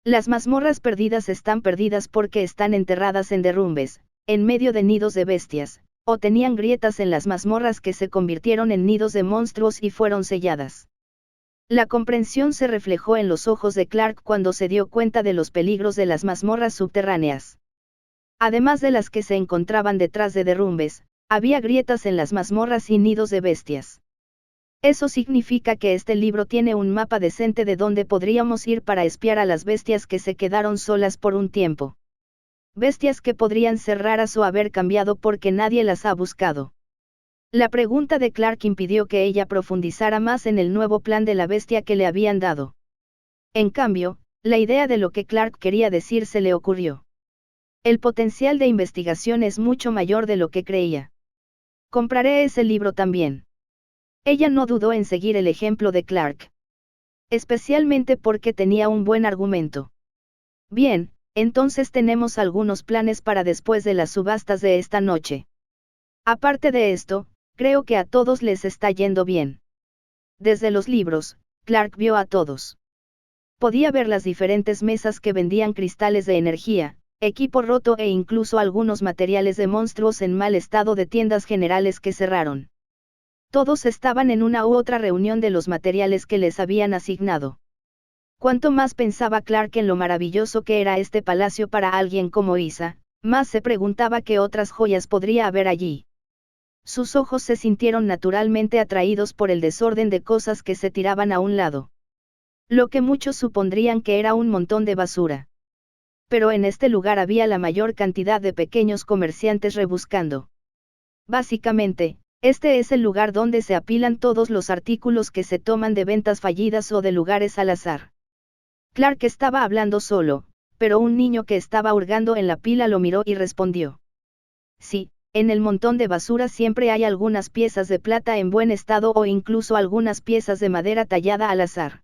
Las mazmorras perdidas están perdidas porque están enterradas en derrumbes, en medio de nidos de bestias, o tenían grietas en las mazmorras que se convirtieron en nidos de monstruos y fueron selladas. La comprensión se reflejó en los ojos de Clark cuando se dio cuenta de los peligros de las mazmorras subterráneas. Además de las que se encontraban detrás de derrumbes, había grietas en las mazmorras y nidos de bestias. Eso significa que este libro tiene un mapa decente de dónde podríamos ir para espiar a las bestias que se quedaron solas por un tiempo. Bestias que podrían ser raras o haber cambiado porque nadie las ha buscado. La pregunta de Clark impidió que ella profundizara más en el nuevo plan de la bestia que le habían dado. En cambio, la idea de lo que Clark quería decir se le ocurrió. El potencial de investigación es mucho mayor de lo que creía. Compraré ese libro también. Ella no dudó en seguir el ejemplo de Clark. Especialmente porque tenía un buen argumento. Bien, entonces tenemos algunos planes para después de las subastas de esta noche. Aparte de esto, creo que a todos les está yendo bien. Desde los libros, Clark vio a todos. Podía ver las diferentes mesas que vendían cristales de energía, equipo roto e incluso algunos materiales de monstruos en mal estado de tiendas generales que cerraron. Todos estaban en una u otra reunión de los materiales que les habían asignado. Cuanto más pensaba Clark en lo maravilloso que era este palacio para alguien como Isa, más se preguntaba qué otras joyas podría haber allí. Sus ojos se sintieron naturalmente atraídos por el desorden de cosas que se tiraban a un lado. Lo que muchos supondrían que era un montón de basura. Pero en este lugar había la mayor cantidad de pequeños comerciantes rebuscando. Básicamente, este es el lugar donde se apilan todos los artículos que se toman de ventas fallidas o de lugares al azar. Clark estaba hablando solo, pero un niño que estaba hurgando en la pila lo miró y respondió. Sí, en el montón de basura siempre hay algunas piezas de plata en buen estado o incluso algunas piezas de madera tallada al azar.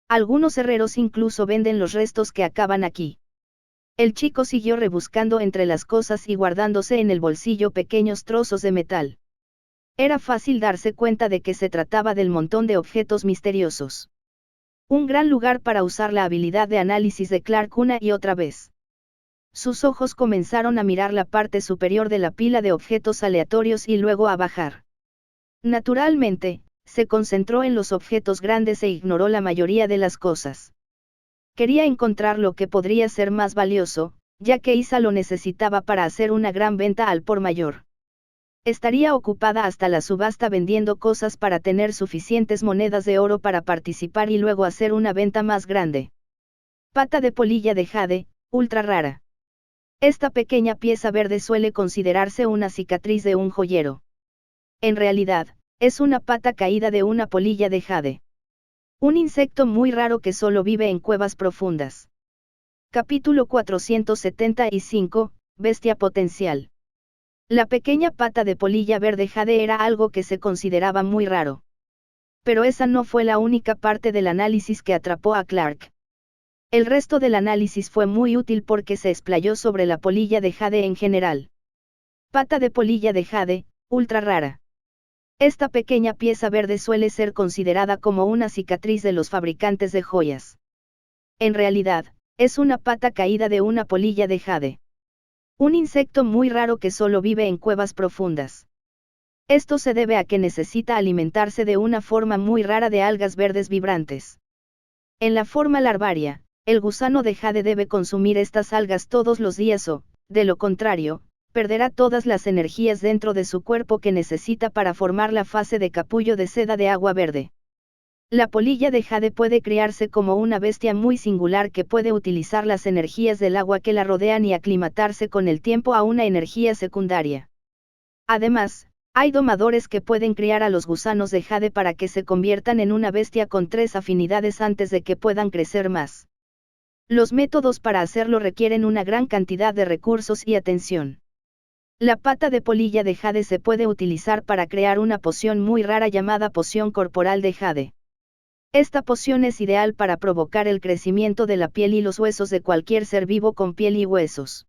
Algunos herreros incluso venden los restos que acaban aquí. El chico siguió rebuscando entre las cosas y guardándose en el bolsillo pequeños trozos de metal. Era fácil darse cuenta de que se trataba del montón de objetos misteriosos. Un gran lugar para usar la habilidad de análisis de Clark una y otra vez. Sus ojos comenzaron a mirar la parte superior de la pila de objetos aleatorios y luego a bajar. Naturalmente, se concentró en los objetos grandes e ignoró la mayoría de las cosas. Quería encontrar lo que podría ser más valioso, ya que Isa lo necesitaba para hacer una gran venta al por mayor. Estaría ocupada hasta la subasta vendiendo cosas para tener suficientes monedas de oro para participar y luego hacer una venta más grande. Pata de polilla de jade, ultra rara. Esta pequeña pieza verde suele considerarse una cicatriz de un joyero. En realidad, Es una pata caída de una polilla de jade. Un insecto muy raro que solo vive en cuevas profundas. Capítulo 475, Bestia potencial. La pequeña pata de polilla verde jade era algo que se consideraba muy raro. Pero esa no fue la única parte del análisis que atrapó a Clark. El resto del análisis fue muy útil porque se explayó sobre la polilla de jade en general. Pata de polilla de jade, ultra rara. Esta pequeña pieza verde suele ser considerada como una cicatriz de los fabricantes de joyas. En realidad, es una pata caída de una polilla de jade. Un insecto muy raro que solo vive en cuevas profundas. Esto se debe a que necesita alimentarse de una forma muy rara de algas verdes vibrantes. En la forma larvaria, el gusano de jade debe consumir estas algas todos los días o, de lo contrario, perderá todas las energías dentro de su cuerpo que necesita para formar la fase de capullo de seda de agua verde. La polilla de jade puede criarse como una bestia muy singular que puede utilizar las energías del agua que la rodean y aclimatarse con el tiempo a una energía secundaria. Además, hay domadores que pueden criar a los gusanos de jade para que se conviertan en una bestia con 3 afinidades antes de que puedan crecer más. Los métodos para hacerlo requieren una gran cantidad de recursos y atención. La pata de polilla de jade se puede utilizar para crear una poción muy rara llamada poción corporal de jade. Esta poción es ideal para provocar el crecimiento de la piel y los huesos de cualquier ser vivo con piel y huesos.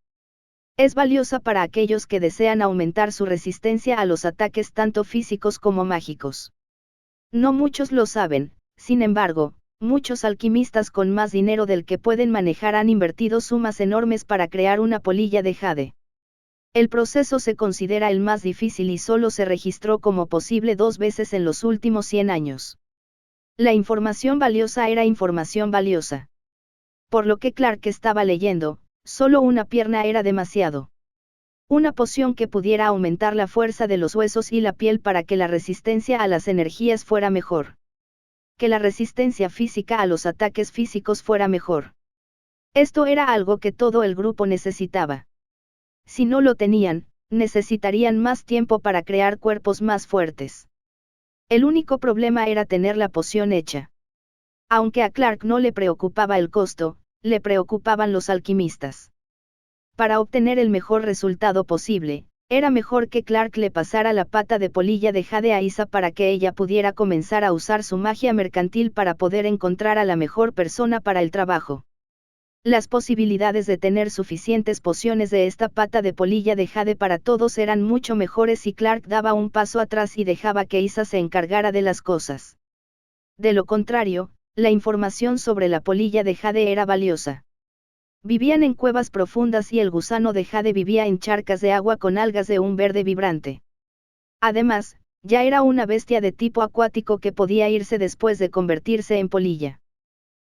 Es valiosa para aquellos que desean aumentar su resistencia a los ataques tanto físicos como mágicos. No muchos lo saben, sin embargo, muchos alquimistas con más dinero del que pueden manejar han invertido sumas enormes para crear una polilla de jade. El proceso se considera el más difícil y solo se registró como posible 2 veces en los últimos 100 años. La información valiosa era información valiosa. Por lo que Clark estaba leyendo, solo una pierna era demasiado. Una poción que pudiera aumentar la fuerza de los huesos y la piel para que la resistencia a las energías fuera mejor. Que la resistencia física a los ataques físicos fuera mejor. Esto era algo que todo el grupo necesitaba. Si no lo tenían, necesitarían más tiempo para crear cuerpos más fuertes. El único problema era tener la poción hecha. Aunque a Clark no le preocupaba el costo, le preocupaban los alquimistas. Para obtener el mejor resultado posible, era mejor que Clark le pasara la pata de polilla de jade a Isa para que ella pudiera comenzar a usar su magia mercantil para poder encontrar a la mejor persona para el trabajo. Las posibilidades de tener suficientes pociones de esta pata de polilla de jade para todos eran mucho mejores si Clark daba un paso atrás y dejaba que Isa se encargara de las cosas. De lo contrario, la información sobre la polilla de jade era valiosa. Vivían en cuevas profundas y el gusano de jade vivía en charcas de agua con algas de un verde vibrante. Además, ya era una bestia de tipo acuático que podía irse después de convertirse en polilla.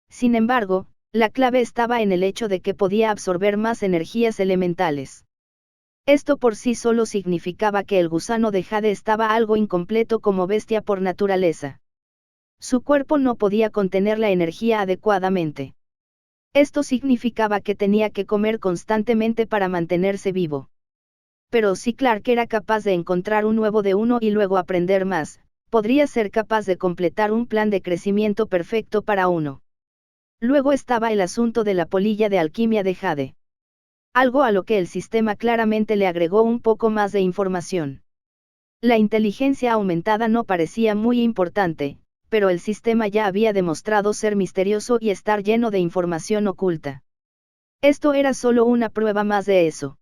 Sin embargo, la clave estaba en el hecho de que podía absorber más energías elementales. Esto por sí solo significaba que el gusano de jade estaba algo incompleto como bestia por naturaleza. Su cuerpo no podía contener la energía adecuadamente. Esto significaba que tenía que comer constantemente para mantenerse vivo. Pero si Clark era capaz de encontrar un huevo de uno y luego aprender más, podría ser capaz de completar un plan de crecimiento perfecto para uno. Luego estaba el asunto de la polilla de alquimia de jade. Algo a lo que el sistema claramente le agregó un poco más de información. La inteligencia aumentada no parecía muy importante, pero el sistema ya había demostrado ser misterioso y estar lleno de información oculta. Esto era solo una prueba más de eso.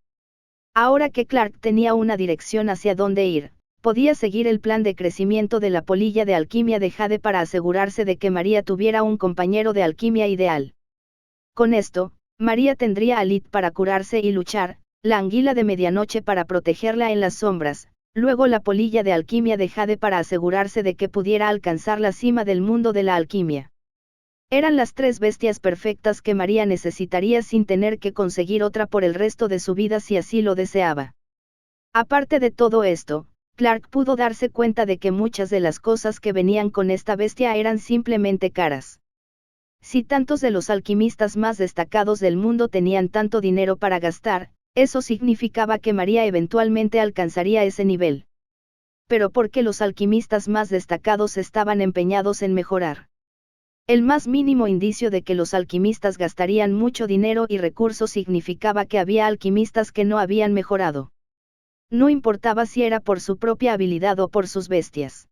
Ahora que Clark tenía una dirección hacia dónde ir, podía seguir el plan de crecimiento de la polilla de alquimia de jade para asegurarse de que María tuviera un compañero de alquimia ideal. Con esto, María tendría a Lid para curarse y luchar, la anguila de medianoche para protegerla en las sombras, luego la polilla de alquimia de jade para asegurarse de que pudiera alcanzar la cima del mundo de la alquimia. Eran las 3 bestias perfectas que María necesitaría sin tener que conseguir otra por el resto de su vida si así lo deseaba. Aparte de todo esto, Clark pudo darse cuenta de que muchas de las cosas que venían con esta bestia eran simplemente caras. Si tantos de los alquimistas más destacados del mundo tenían tanto dinero para gastar, eso significaba que María eventualmente alcanzaría ese nivel. pero porque los alquimistas más destacados estaban empeñados en mejorar. El más mínimo indicio de que los alquimistas gastarían mucho dinero y recursos significaba que había alquimistas que no habían mejorado. No importaba si era por su propia habilidad o por sus bestias.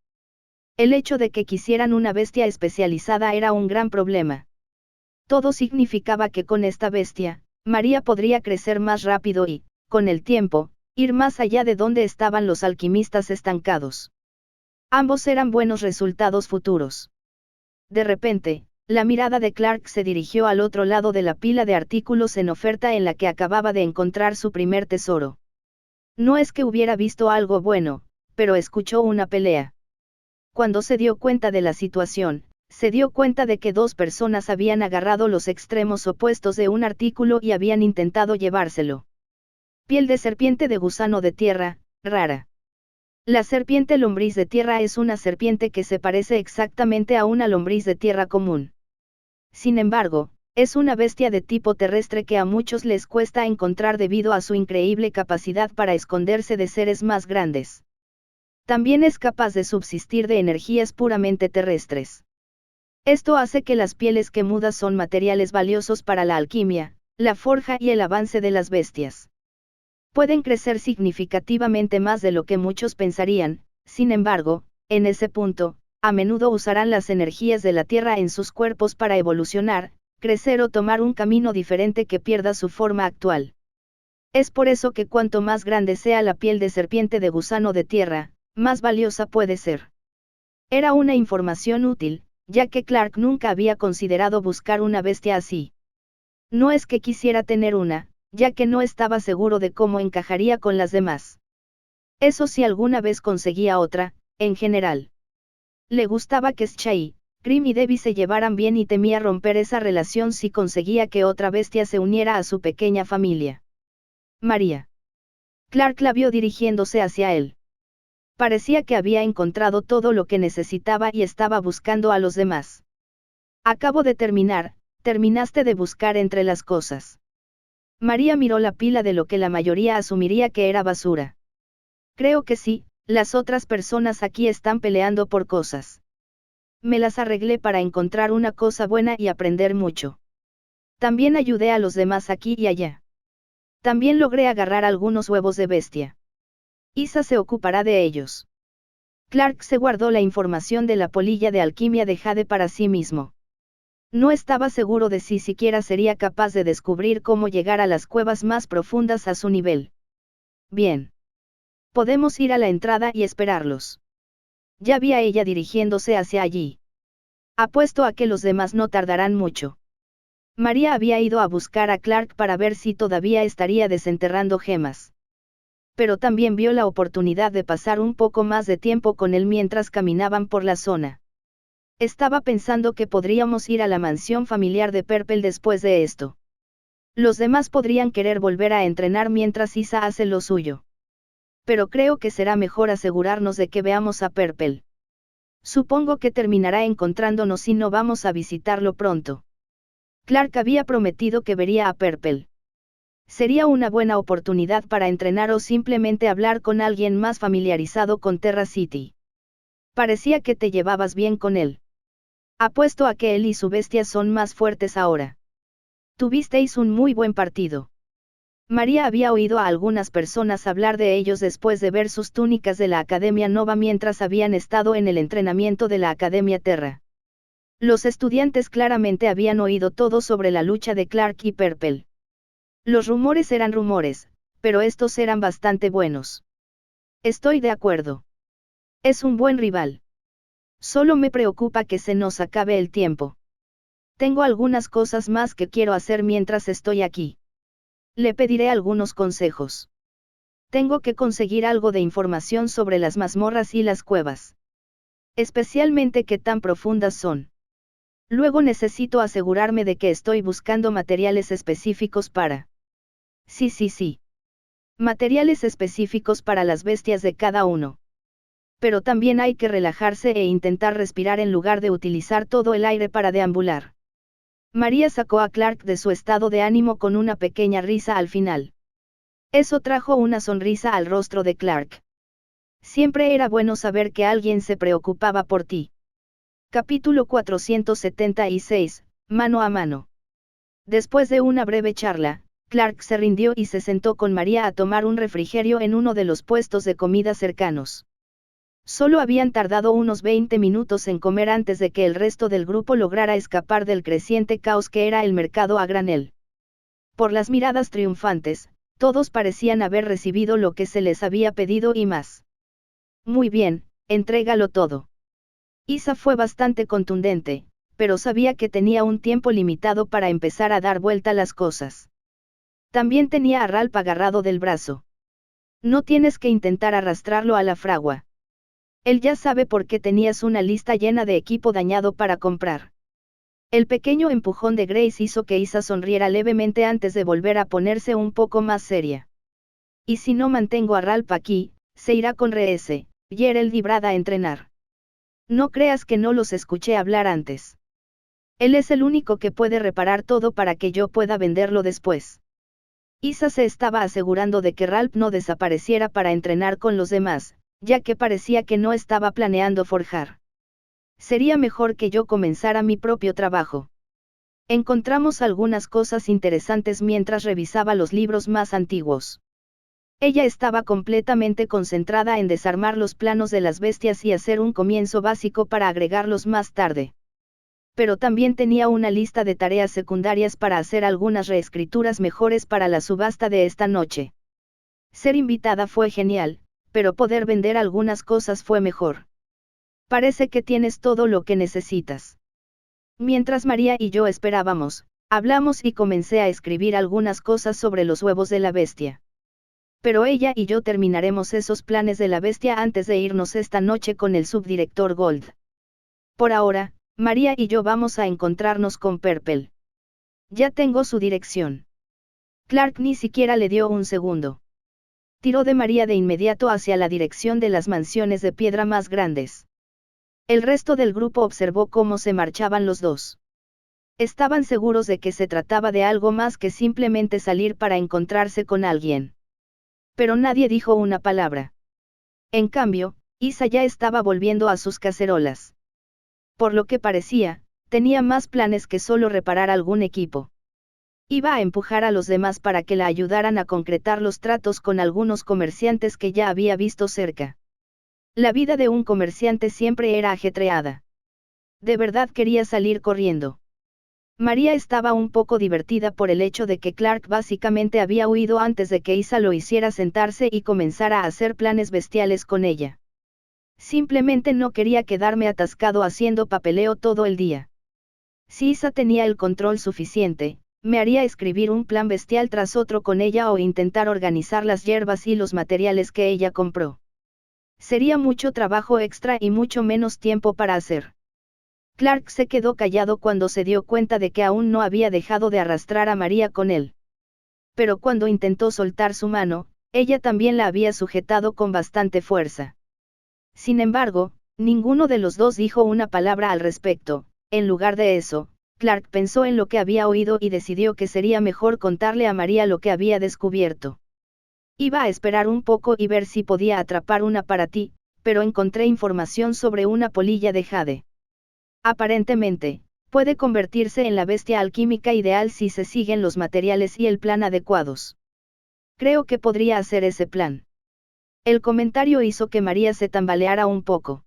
El hecho de que quisieran una bestia especializada era un gran problema. Todo significaba que con esta bestia, María podría crecer más rápido y, con el tiempo, ir más allá de donde estaban los alquimistas estancados. Ambos eran buenos resultados futuros. De repente, la mirada de Clark se dirigió al otro lado de la pila de artículos en oferta en la que acababa de encontrar su primer tesoro. No es que hubiera visto algo bueno, pero escuchó una pelea. Cuando se dio cuenta de la situación, se dio cuenta de que dos personas habían agarrado los extremos opuestos de un artículo y habían intentado llevárselo. Piel de serpiente de gusano de tierra, rara. La serpiente lombriz de tierra es una serpiente que se parece exactamente a una lombriz de tierra común. Sin embargo, es una bestia de tipo terrestre que a muchos les cuesta encontrar debido a su increíble capacidad para esconderse de seres más grandes. También es capaz de subsistir de energías puramente terrestres. Esto hace que las pieles que muda son materiales valiosos para la alquimia, la forja y el avance de las bestias. Pueden crecer significativamente más de lo que muchos pensarían, sin embargo, en ese punto, a menudo usarán las energías de la tierra en sus cuerpos para evolucionar, crecer o tomar un camino diferente que pierda su forma actual. Es por eso que cuanto más grande sea la piel de serpiente de gusano de tierra, más valiosa puede ser. Era una información útil, ya que Clark nunca había considerado buscar una bestia así. No es que quisiera tener una, ya que no estaba seguro de cómo encajaría con las demás. Eso si alguna vez conseguía otra, en general. Le gustaba que Shai, Krim y Debbie se llevaran bien y temía romper esa relación si conseguía que otra bestia se uniera a su pequeña familia. María. Clark la vio dirigiéndose hacia él. Parecía que había encontrado todo lo que necesitaba y estaba buscando a los demás. Acabo de terminar, terminaste de buscar entre las cosas. María miró la pila de lo que la mayoría asumiría que era basura. Creo que sí, las otras personas aquí están peleando por cosas. Me las arreglé para encontrar una cosa buena y aprender mucho. También ayudé a los demás aquí y allá. También logré agarrar algunos huevos de bestia. Isa se ocupará de ellos. Clark se guardó la información de la polilla de alquimia de Jade para sí mismo. No estaba seguro de si siquiera sería capaz de descubrir cómo llegar a las cuevas más profundas a su nivel. Bien. Podemos ir a la entrada y esperarlos. Ya vi a ella dirigiéndose hacia allí. Apuesto a que los demás no tardarán mucho. María había ido a buscar a Clark para ver si todavía estaría desenterrando gemas. Pero también vio la oportunidad de pasar un poco más de tiempo con él mientras caminaban por la zona. Estaba pensando que podríamos ir a la mansión familiar de Purple después de esto. Los demás podrían querer volver a entrenar mientras Isa hace lo suyo. Pero creo que será mejor asegurarnos de que veamos a Purple. Supongo que terminará encontrándonos si no vamos a visitarlo pronto. Clark había prometido que vería a Purple. Sería una buena oportunidad para entrenar o simplemente hablar con alguien más familiarizado con Terra City. Parecía que te llevabas bien con él. Apuesto a que él y su bestia son más fuertes ahora. Tuvisteis un muy buen partido. María había oído a algunas personas hablar de ellos después de ver sus túnicas de la Academia Nova mientras habían estado en el entrenamiento de la Academia Terra. Los estudiantes claramente habían oído todo sobre la lucha de Clark y Purple. Los rumores eran rumores, pero estos eran bastante buenos. Estoy de acuerdo. Es un buen rival. Solo me preocupa que se nos acabe el tiempo. Tengo algunas cosas más que quiero hacer mientras estoy aquí. Le pediré algunos consejos. Tengo que conseguir algo de información sobre las mazmorras y las cuevas. Especialmente qué tan profundas son. Luego necesito asegurarme de que estoy buscando materiales específicos para... Sí. Materiales específicos para las bestias de cada uno. Pero también hay que relajarse e intentar respirar en lugar de utilizar todo el aire para deambular. María sacó a Clark de su estado de ánimo con una pequeña risa al final. Eso trajo una sonrisa al rostro de Clark. Siempre era bueno saber que alguien se preocupaba por ti. Capítulo 476, Mano a mano. Después de una breve charla, Clark se rindió y se sentó con María a tomar un refrigerio en uno de los puestos de comida cercanos. Solo habían tardado unos 20 minutos en comer antes de que el resto del grupo lograra escapar del creciente caos que era el mercado a granel. Por las miradas triunfantes, todos parecían haber recibido lo que se les había pedido y más. Muy bien, entrégalo todo. Isa fue bastante contundente, pero sabía que tenía un tiempo limitado para empezar a dar vuelta las cosas. También tenía a Ralph agarrado del brazo. No tienes que intentar arrastrarlo a la fragua. Él ya sabe por qué tenías una lista llena de equipo dañado para comprar. El pequeño empujón de Grace hizo que Isa sonriera levemente antes de volver a ponerse un poco más seria. Y si no mantengo a Ralph aquí, se irá con Reese, Gerald y Brad a entrenar. No creas que no los escuché hablar antes. Él es el único que puede reparar todo para que yo pueda venderlo después. Isa se estaba asegurando de que Ralph no desapareciera para entrenar con los demás, ya que parecía que no estaba planeando forjar. Sería mejor que yo comenzara mi propio trabajo. Encontramos algunas cosas interesantes mientras revisaba los libros más antiguos. Ella estaba completamente concentrada en desarmar los planos de las bestias y hacer un comienzo básico para agregarlos más tarde. Pero también tenía una lista de tareas secundarias para hacer algunas reescrituras mejores para la subasta de esta noche. Ser invitada fue genial, pero poder vender algunas cosas fue mejor. Parece que tienes todo lo que necesitas. Mientras María y yo esperábamos, hablamos y comencé a escribir algunas cosas sobre los huevos de la bestia. Pero ella y yo terminaremos esos planes de la bestia antes de irnos esta noche con el subdirector Gold. Por ahora, María y yo vamos a encontrarnos con Purple. Ya tengo su dirección. Clark ni siquiera le dio un segundo. Tiró de María de inmediato hacia la dirección de las mansiones de piedra más grandes. El resto del grupo observó cómo se marchaban los dos. Estaban seguros de que se trataba de algo más que simplemente salir para encontrarse con alguien. Pero nadie dijo una palabra. En cambio, Isa ya estaba volviendo a sus cacerolas. Por lo que parecía, tenía más planes que solo reparar algún equipo. Iba a empujar a los demás para que la ayudaran a concretar los tratos con algunos comerciantes que ya había visto cerca. La vida de un comerciante siempre era ajetreada. De verdad quería salir corriendo. María estaba un poco divertida por el hecho de que Clark básicamente había huido antes de que Isa lo hiciera sentarse y comenzara a hacer planes bestiales con ella. Simplemente no quería quedarme atascado haciendo papeleo todo el día. Si Isa tenía el control suficiente, me haría escribir un plan bestial tras otro con ella o intentar organizar las hierbas y los materiales que ella compró. Sería mucho trabajo extra y mucho menos tiempo para hacer. Clark se quedó callado cuando se dio cuenta de que aún no había dejado de arrastrar a María con él. Pero cuando intentó soltar su mano, ella también la había sujetado con bastante fuerza. Sin embargo, ninguno de los dos dijo una palabra al respecto. En lugar de eso, Clark pensó en lo que había oído y decidió que sería mejor contarle a María lo que había descubierto. Iba a esperar un poco y ver si podía atrapar una para ti, pero encontré información sobre una polilla de jade. Aparentemente, puede convertirse en la bestia alquímica ideal si se siguen los materiales y el plan adecuados. Creo que podría hacer ese plan. El comentario hizo que María se tambaleara un poco.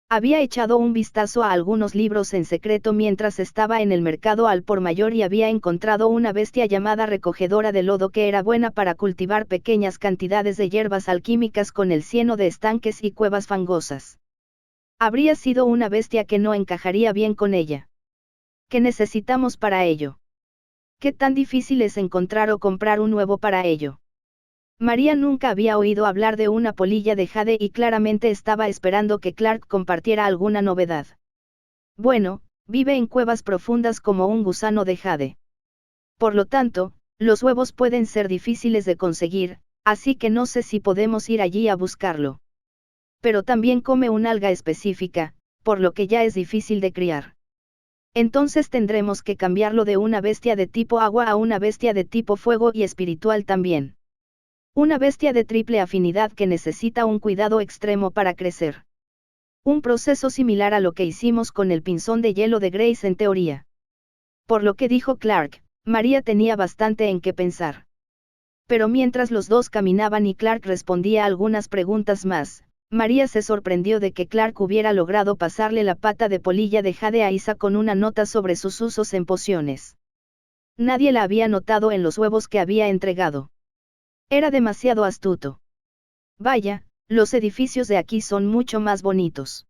Había echado un vistazo a algunos libros en secreto mientras estaba en el mercado al por mayor y había encontrado una bestia llamada recogedora de lodo que era buena para cultivar pequeñas cantidades de hierbas alquímicas con el cieno de estanques y cuevas fangosas. Habría sido una bestia que no encajaría bien con ella. ¿Qué necesitamos para ello? ¿Qué tan difícil es encontrar o comprar un nuevo para ello? María nunca había oído hablar de una polilla de jade y claramente estaba esperando que Clark compartiera alguna novedad. Bueno, vive en cuevas profundas como un gusano de jade. Por lo tanto, los huevos pueden ser difíciles de conseguir, así que no sé si podemos ir allí a buscarlo. Pero también come un alga específica, por lo que ya es difícil de criar. Entonces tendremos que cambiarlo de una bestia de tipo agua a una bestia de tipo fuego y espiritual también. Una bestia de triple afinidad que necesita un cuidado extremo para crecer. Un proceso similar a lo que hicimos con el pinzón de hielo de Grace en teoría. Por lo que dijo Clark, María tenía bastante en qué pensar. Pero mientras los dos caminaban y Clark respondía algunas preguntas más, María se sorprendió de que Clark hubiera logrado pasarle la pata de polilla de jade a Isa con una nota sobre sus usos en pociones. Nadie la había notado en los huevos que había entregado. Era demasiado astuto. Vaya, los edificios de aquí son mucho más bonitos.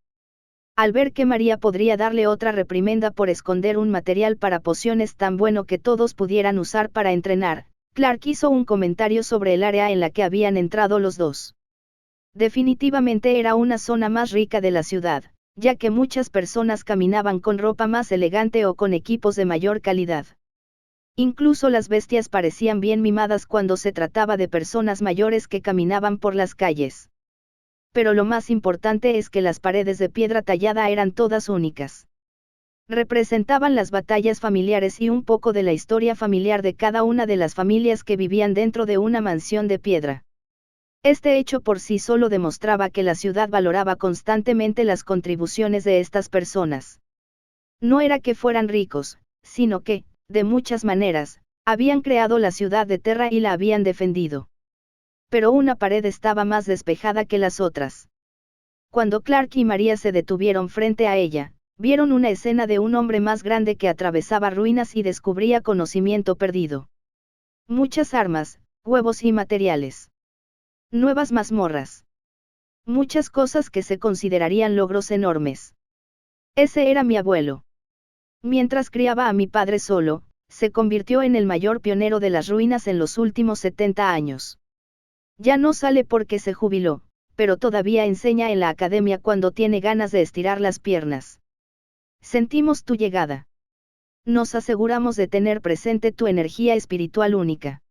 Al ver que María podría darle otra reprimenda por esconder un material para pociones tan bueno que todos pudieran usar para entrenar, Clark hizo un comentario sobre el área en la que habían entrado los dos. Definitivamente era una zona más rica de la ciudad, ya que muchas personas caminaban con ropa más elegante o con equipos de mayor calidad. Incluso las bestias parecían bien mimadas cuando se trataba de personas mayores que caminaban por las calles. Pero lo más importante es que las paredes de piedra tallada eran todas únicas. Representaban las batallas familiares y un poco de la historia familiar de cada una de las familias que vivían dentro de una mansión de piedra. Este hecho por sí solo demostraba que la ciudad valoraba constantemente las contribuciones de estas personas. No era que fueran ricos, sino que, de muchas maneras, habían creado la ciudad de Terra y la habían defendido. Pero una pared estaba más despejada que las otras. Cuando Clark y María se detuvieron frente a ella, vieron una escena de un hombre más grande que atravesaba ruinas y descubría conocimiento perdido. Muchas armas, huevos y materiales. Nuevas mazmorras. Muchas cosas que se considerarían logros enormes. Ese era mi abuelo. Mientras criaba a mi padre solo, se convirtió en el mayor pionero de las ruinas en los últimos 70 años. Ya no sale porque se jubiló, pero todavía enseña en la academia cuando tiene ganas de estirar las piernas. Sentimos tu llegada. Nos aseguramos de tener presente tu energía espiritual única.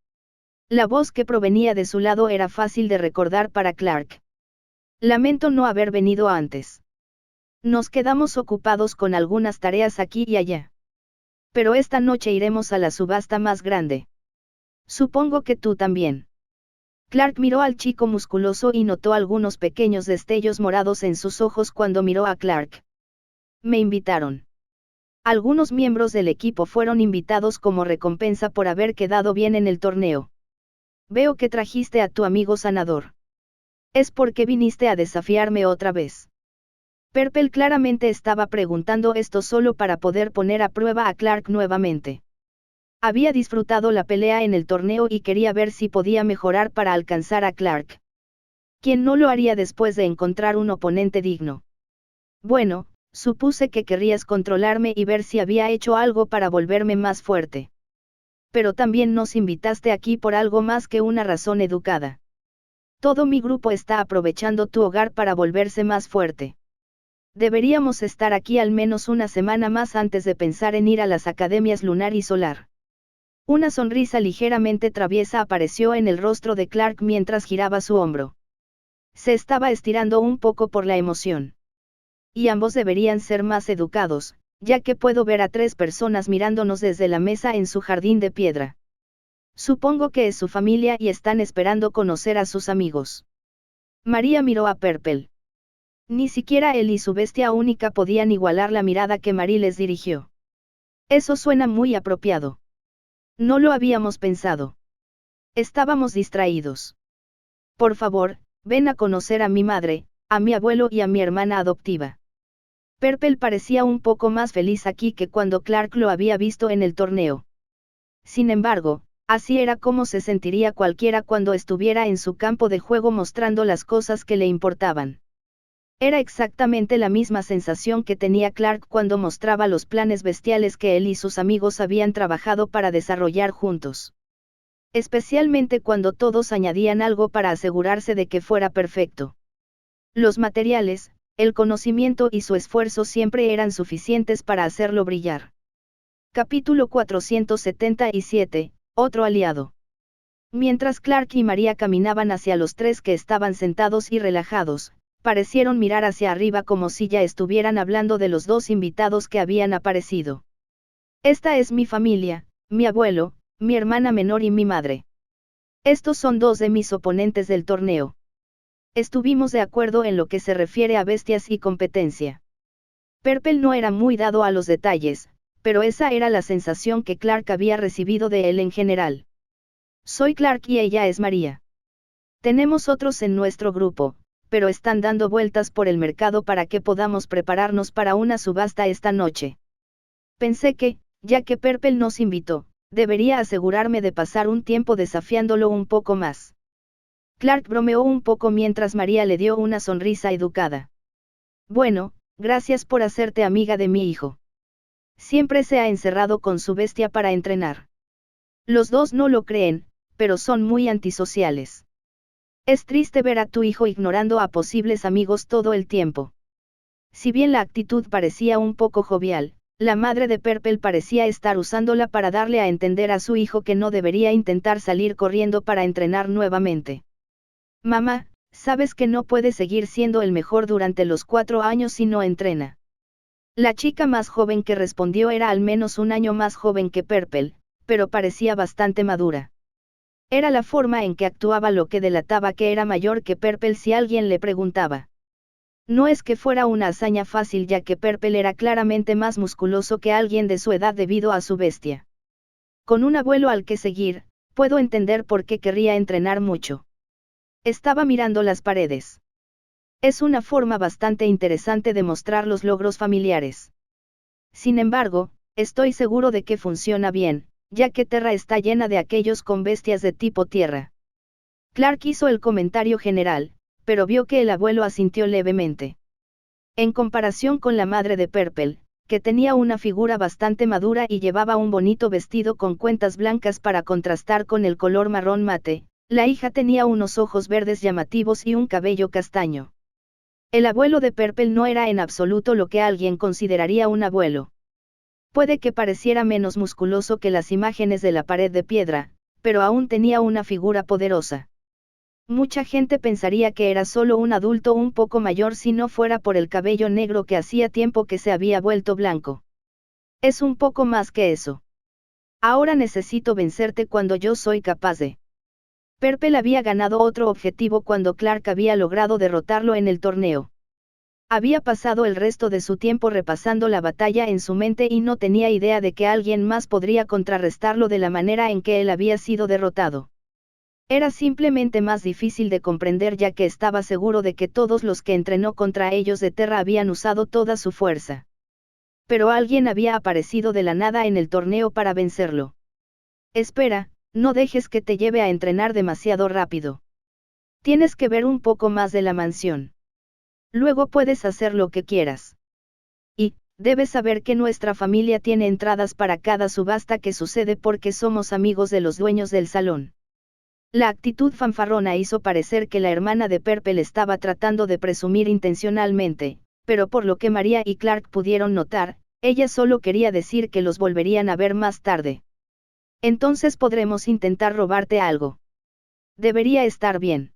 La voz que provenía de su lado era fácil de recordar para Clark. Lamento no haber venido antes. Nos quedamos ocupados con algunas tareas aquí y allá. Pero esta noche iremos a la subasta más grande. Supongo que tú también. Clark miró al chico musculoso y notó algunos pequeños destellos morados en sus ojos cuando miró a Clark. Me invitaron. Algunos miembros del equipo fueron invitados como recompensa por haber quedado bien en el torneo. Veo que trajiste a tu amigo sanador. ¿Es porque viniste a desafiarme otra vez? Purple claramente estaba preguntando esto solo para poder poner a prueba a Clark nuevamente. Había disfrutado la pelea en el torneo y quería ver si podía mejorar para alcanzar a Clark. ¿Quién no lo haría después de encontrar un oponente digno? Bueno, supuse que querrías controlarme y ver si había hecho algo para volverme más fuerte. Pero también nos invitaste aquí por algo más que una razón educada. Todo mi grupo está aprovechando tu hogar para volverse más fuerte. Deberíamos estar aquí al menos una semana más antes de pensar en ir a las academias lunar y solar. Una sonrisa ligeramente traviesa apareció en el rostro de Clark mientras giraba su hombro. Se estaba estirando un poco por la emoción. Y ambos deberían ser más educados, ya que puedo ver a 3 personas mirándonos desde la mesa en su jardín de piedra. Supongo que es su familia y están esperando conocer a sus amigos. María miró a Purple. Ni siquiera él y su bestia única podían igualar la mirada que Marie les dirigió. Eso suena muy apropiado. No lo habíamos pensado. Estábamos distraídos. Por favor, ven a conocer a mi madre, a mi abuelo y a mi hermana adoptiva. Purple parecía un poco más feliz aquí que cuando Clark lo había visto en el torneo. Sin embargo, así era como se sentiría cualquiera cuando estuviera en su campo de juego mostrando las cosas que le importaban. Era exactamente la misma sensación que tenía Clark cuando mostraba los planes bestiales que él y sus amigos habían trabajado para desarrollar juntos. Especialmente cuando todos añadían algo para asegurarse de que fuera perfecto. Los materiales, el conocimiento y su esfuerzo siempre eran suficientes para hacerlo brillar. Capítulo 477, otro aliado. Mientras Clark y María caminaban hacia los 3 que estaban sentados y relajados, parecieron mirar hacia arriba como si ya estuvieran hablando de los 2 invitados que habían aparecido. Esta es mi familia, mi abuelo, mi hermana menor y mi madre. Estos son dos de mis oponentes del torneo. Estuvimos de acuerdo en lo que se refiere a bestias y competencia. Purple no era muy dado a los detalles, pero esa era la sensación que Clark había recibido de él en general. Soy Clark y ella es María. Tenemos otros en nuestro grupo, pero están dando vueltas por el mercado para que podamos prepararnos para una subasta esta noche. Pensé que, ya que Purple nos invitó, debería asegurarme de pasar un tiempo desafiándolo un poco más. Clark bromeó un poco mientras María le dio una sonrisa educada. Bueno, gracias por hacerte amiga de mi hijo. Siempre se ha encerrado con su bestia para entrenar. Los dos no lo creen, pero son muy antisociales. Es triste ver a tu hijo ignorando a posibles amigos todo el tiempo. Si bien la actitud parecía un poco jovial, la madre de Purple parecía estar usándola para darle a entender a su hijo que no debería intentar salir corriendo para entrenar nuevamente. Mamá, sabes que no puede seguir siendo el mejor durante los 4 años si no entrena. La chica más joven que respondió era al menos un año más joven que Purple, pero parecía bastante madura. Era la forma en que actuaba lo que delataba que era mayor que Purple si alguien le preguntaba. No es que fuera una hazaña fácil ya que Purple era claramente más musculoso que alguien de su edad debido a su bestia. Con un abuelo al que seguir, puedo entender por qué querría entrenar mucho. Estaba mirando las paredes. Es una forma bastante interesante de mostrar los logros familiares. Sin embargo, estoy seguro de que funciona bien, ya que Terra está llena de aquellos con bestias de tipo tierra. Clark hizo el comentario general, pero vio que el abuelo asintió levemente. En comparación con la madre de Purple, que tenía una figura bastante madura y llevaba un bonito vestido con cuentas blancas para contrastar con el color marrón mate, la hija tenía unos ojos verdes llamativos y un cabello castaño. El abuelo de Purple no era en absoluto lo que alguien consideraría un abuelo. Puede que pareciera menos musculoso que las imágenes de la pared de piedra, pero aún tenía una figura poderosa. Mucha gente pensaría que era solo un adulto un poco mayor si no fuera por el cabello negro que hacía tiempo que se había vuelto blanco. Es un poco más que eso. Ahora necesito vencerte cuando yo soy capaz de. Purple había ganado otro objetivo cuando Clark había logrado derrotarlo en el torneo. Había pasado el resto de su tiempo repasando la batalla en su mente y no tenía idea de que alguien más podría contrarrestarlo de la manera en que él había sido derrotado. Era simplemente más difícil de comprender ya que estaba seguro de que todos los que entrenó contra ellos de Terra habían usado toda su fuerza. Pero alguien había aparecido de la nada en el torneo para vencerlo. Espera, no dejes que te lleve a entrenar demasiado rápido. Tienes que ver un poco más de la mansión. Luego puedes hacer lo que quieras. Y, debes saber que nuestra familia tiene entradas para cada subasta que sucede porque somos amigos de los dueños del salón. La actitud fanfarrona hizo parecer que la hermana de Purple estaba tratando de presumir intencionalmente, pero por lo que María y Clark pudieron notar, ella solo quería decir que los volverían a ver más tarde. Entonces podremos intentar robarte algo. Debería estar bien.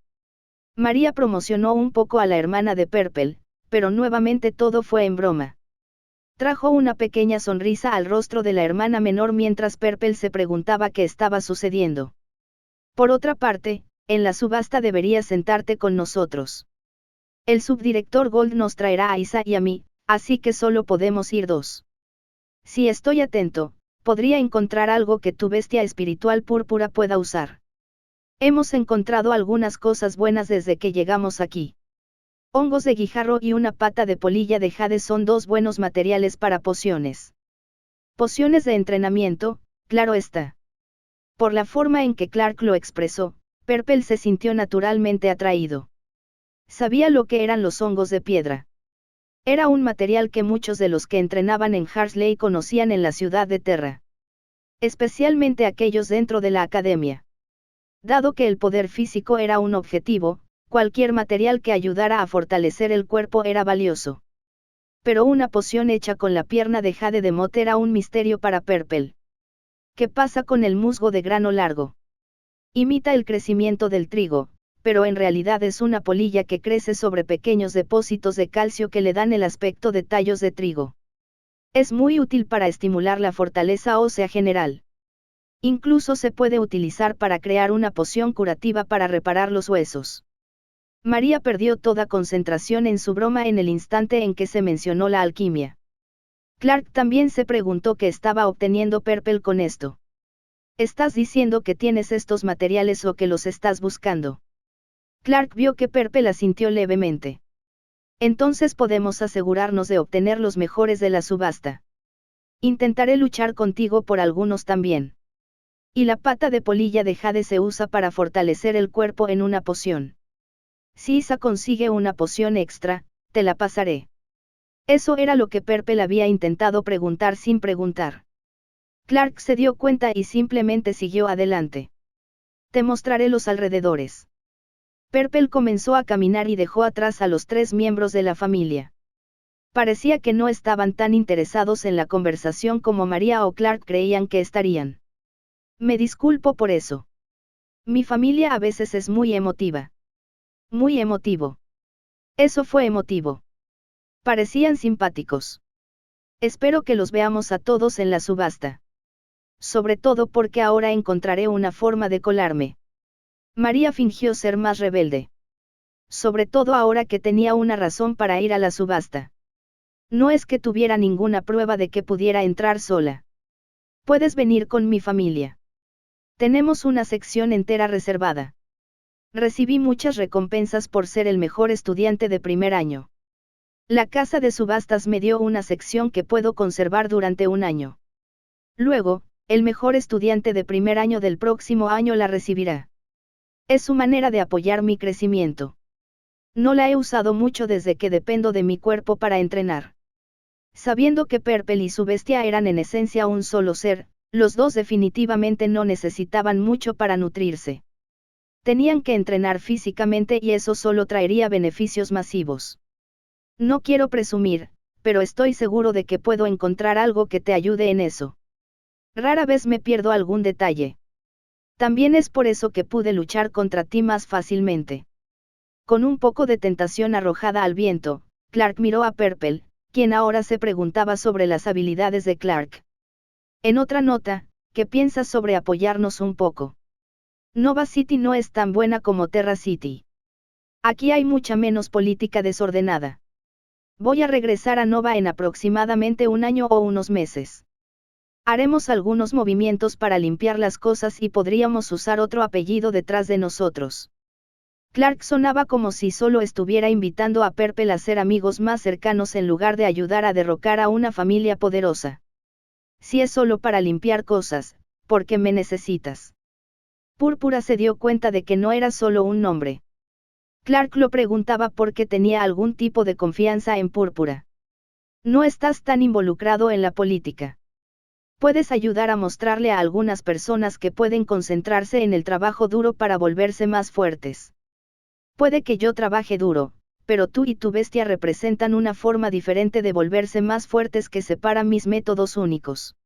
María promocionó un poco a la hermana de Purple, pero nuevamente todo fue en broma. Trajo una pequeña sonrisa al rostro de la hermana menor mientras Purple se preguntaba qué estaba sucediendo. Por otra parte, en la subasta deberías sentarte con nosotros. El subdirector Gold nos traerá a Isa y a mí, así que solo podemos ir 2. Si estoy atento, podría encontrar algo que tu bestia espiritual púrpura pueda usar. Hemos encontrado algunas cosas buenas desde que llegamos aquí. Hongos de guijarro y una pata de polilla de jade son 2 buenos materiales para pociones. Pociones de entrenamiento, claro está. Por la forma en que Clark lo expresó, Purple se sintió naturalmente atraído. Sabía lo que eran los hongos de piedra. Era un material que muchos de los que entrenaban en Harsley conocían en la ciudad de Terra. Especialmente aquellos dentro de la academia. Dado que el poder físico era un objetivo, cualquier material que ayudara a fortalecer el cuerpo era valioso. Pero una poción hecha con la pierna de jade de Mot era un misterio para Purple. ¿Qué pasa con el musgo de grano largo? Imita el crecimiento del trigo, pero en realidad es una polilla que crece sobre pequeños depósitos de calcio que le dan el aspecto de tallos de trigo. Es muy útil para estimular la fortaleza ósea general. Incluso se puede utilizar para crear una poción curativa para reparar los huesos. María perdió toda concentración en su broma en el instante en que se mencionó la alquimia. Clark también se preguntó qué estaba obteniendo Purple con esto. ¿Estás diciendo que tienes estos materiales o que los estás buscando? Clark vio que Purple asintió levemente. Entonces podemos asegurarnos de obtener los mejores de la subasta. Intentaré luchar contigo por algunos también. Y la pata de polilla de jade se usa para fortalecer el cuerpo en una poción. Si Isa consigue una poción extra, te la pasaré. Eso era lo que Purple había intentado preguntar sin preguntar. Clark se dio cuenta y simplemente siguió adelante. Te mostraré los alrededores. Purple comenzó a caminar y dejó atrás a los 3 miembros de la familia. Parecía que no estaban tan interesados en la conversación como María o Clark creían que estarían. Me disculpo por eso. Mi familia a veces es muy emotiva. Muy emotivo. Eso fue emotivo. Parecían simpáticos. Espero que los veamos a todos en la subasta. Sobre todo porque ahora encontraré una forma de colarme. María fingió ser más rebelde. Sobre todo ahora que tenía una razón para ir a la subasta. No es que tuviera ninguna prueba de que pudiera entrar sola. Puedes venir con mi familia. Tenemos una sección entera reservada. Recibí muchas recompensas por ser el mejor estudiante de primer año. La casa de subastas me dio una sección que puedo conservar durante un año. Luego, el mejor estudiante de primer año del próximo año la recibirá. Es su manera de apoyar mi crecimiento. No la he usado mucho desde que dependo de mi cuerpo para entrenar. Sabiendo que Purple y su bestia eran en esencia un solo ser, los dos definitivamente no necesitaban mucho para nutrirse. Tenían que entrenar físicamente y eso solo traería beneficios masivos. No quiero presumir, pero estoy seguro de que puedo encontrar algo que te ayude en eso. Rara vez me pierdo algún detalle. También es por eso que pude luchar contra ti más fácilmente. Con un poco de tentación arrojada al viento, Clark miró a Purple, quien ahora se preguntaba sobre las habilidades de Clark. En otra nota, ¿qué piensas sobre apoyarnos un poco? Nova City no es tan buena como Terra City. Aquí hay mucha menos política desordenada. Voy a regresar a Nova en aproximadamente un año o unos meses. Haremos algunos movimientos para limpiar las cosas y podríamos usar otro apellido detrás de nosotros. Clark sonaba como si solo estuviera invitando a Purple a ser amigos más cercanos en lugar de ayudar a derrocar a una familia poderosa. Si es solo para limpiar cosas, ¿por qué me necesitas? Púrpura se dio cuenta de que no era solo un nombre. Clark lo preguntaba porque tenía algún tipo de confianza en Púrpura. No estás tan involucrado en la política. Puedes ayudar a mostrarle a algunas personas que pueden concentrarse en el trabajo duro para volverse más fuertes. Puede que yo trabaje duro, pero tú y tu bestia representan una forma diferente de volverse más fuertes que separan mis métodos únicos.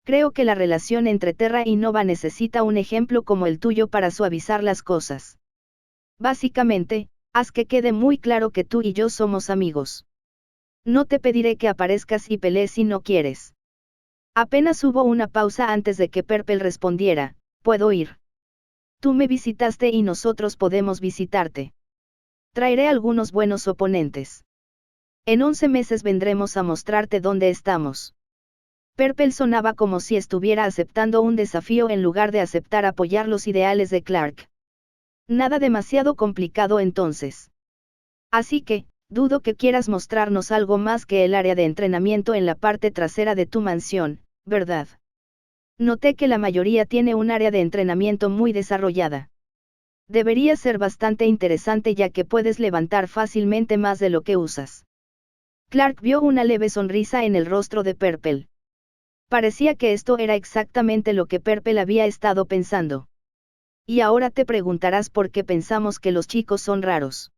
Creo que la relación entre Terra y Nova necesita un ejemplo como el tuyo para suavizar las cosas. Básicamente, haz que quede muy claro que tú y yo somos amigos. No te pediré que aparezcas y pelees si no quieres. Apenas hubo una pausa antes de que Purple respondiera, ¿puedo ir? Tú me visitaste y nosotros podemos visitarte. Traeré algunos buenos oponentes. En 11 meses vendremos a mostrarte dónde estamos. Purple sonaba como si estuviera aceptando un desafío en lugar de aceptar apoyar los ideales de Clark. Nada demasiado complicado entonces. Así que, dudo que quieras mostrarnos algo más que el área de entrenamiento en la parte trasera de tu mansión, ¿verdad? Noté que la mayoría tiene un área de entrenamiento muy desarrollada. Debería ser bastante interesante ya que puedes levantar fácilmente más de lo que usas. Clark vio una leve sonrisa en el rostro de Purple. Parecía que esto era exactamente lo que Purple había estado pensando. Y ahora te preguntarás por qué pensamos que los chicos son raros.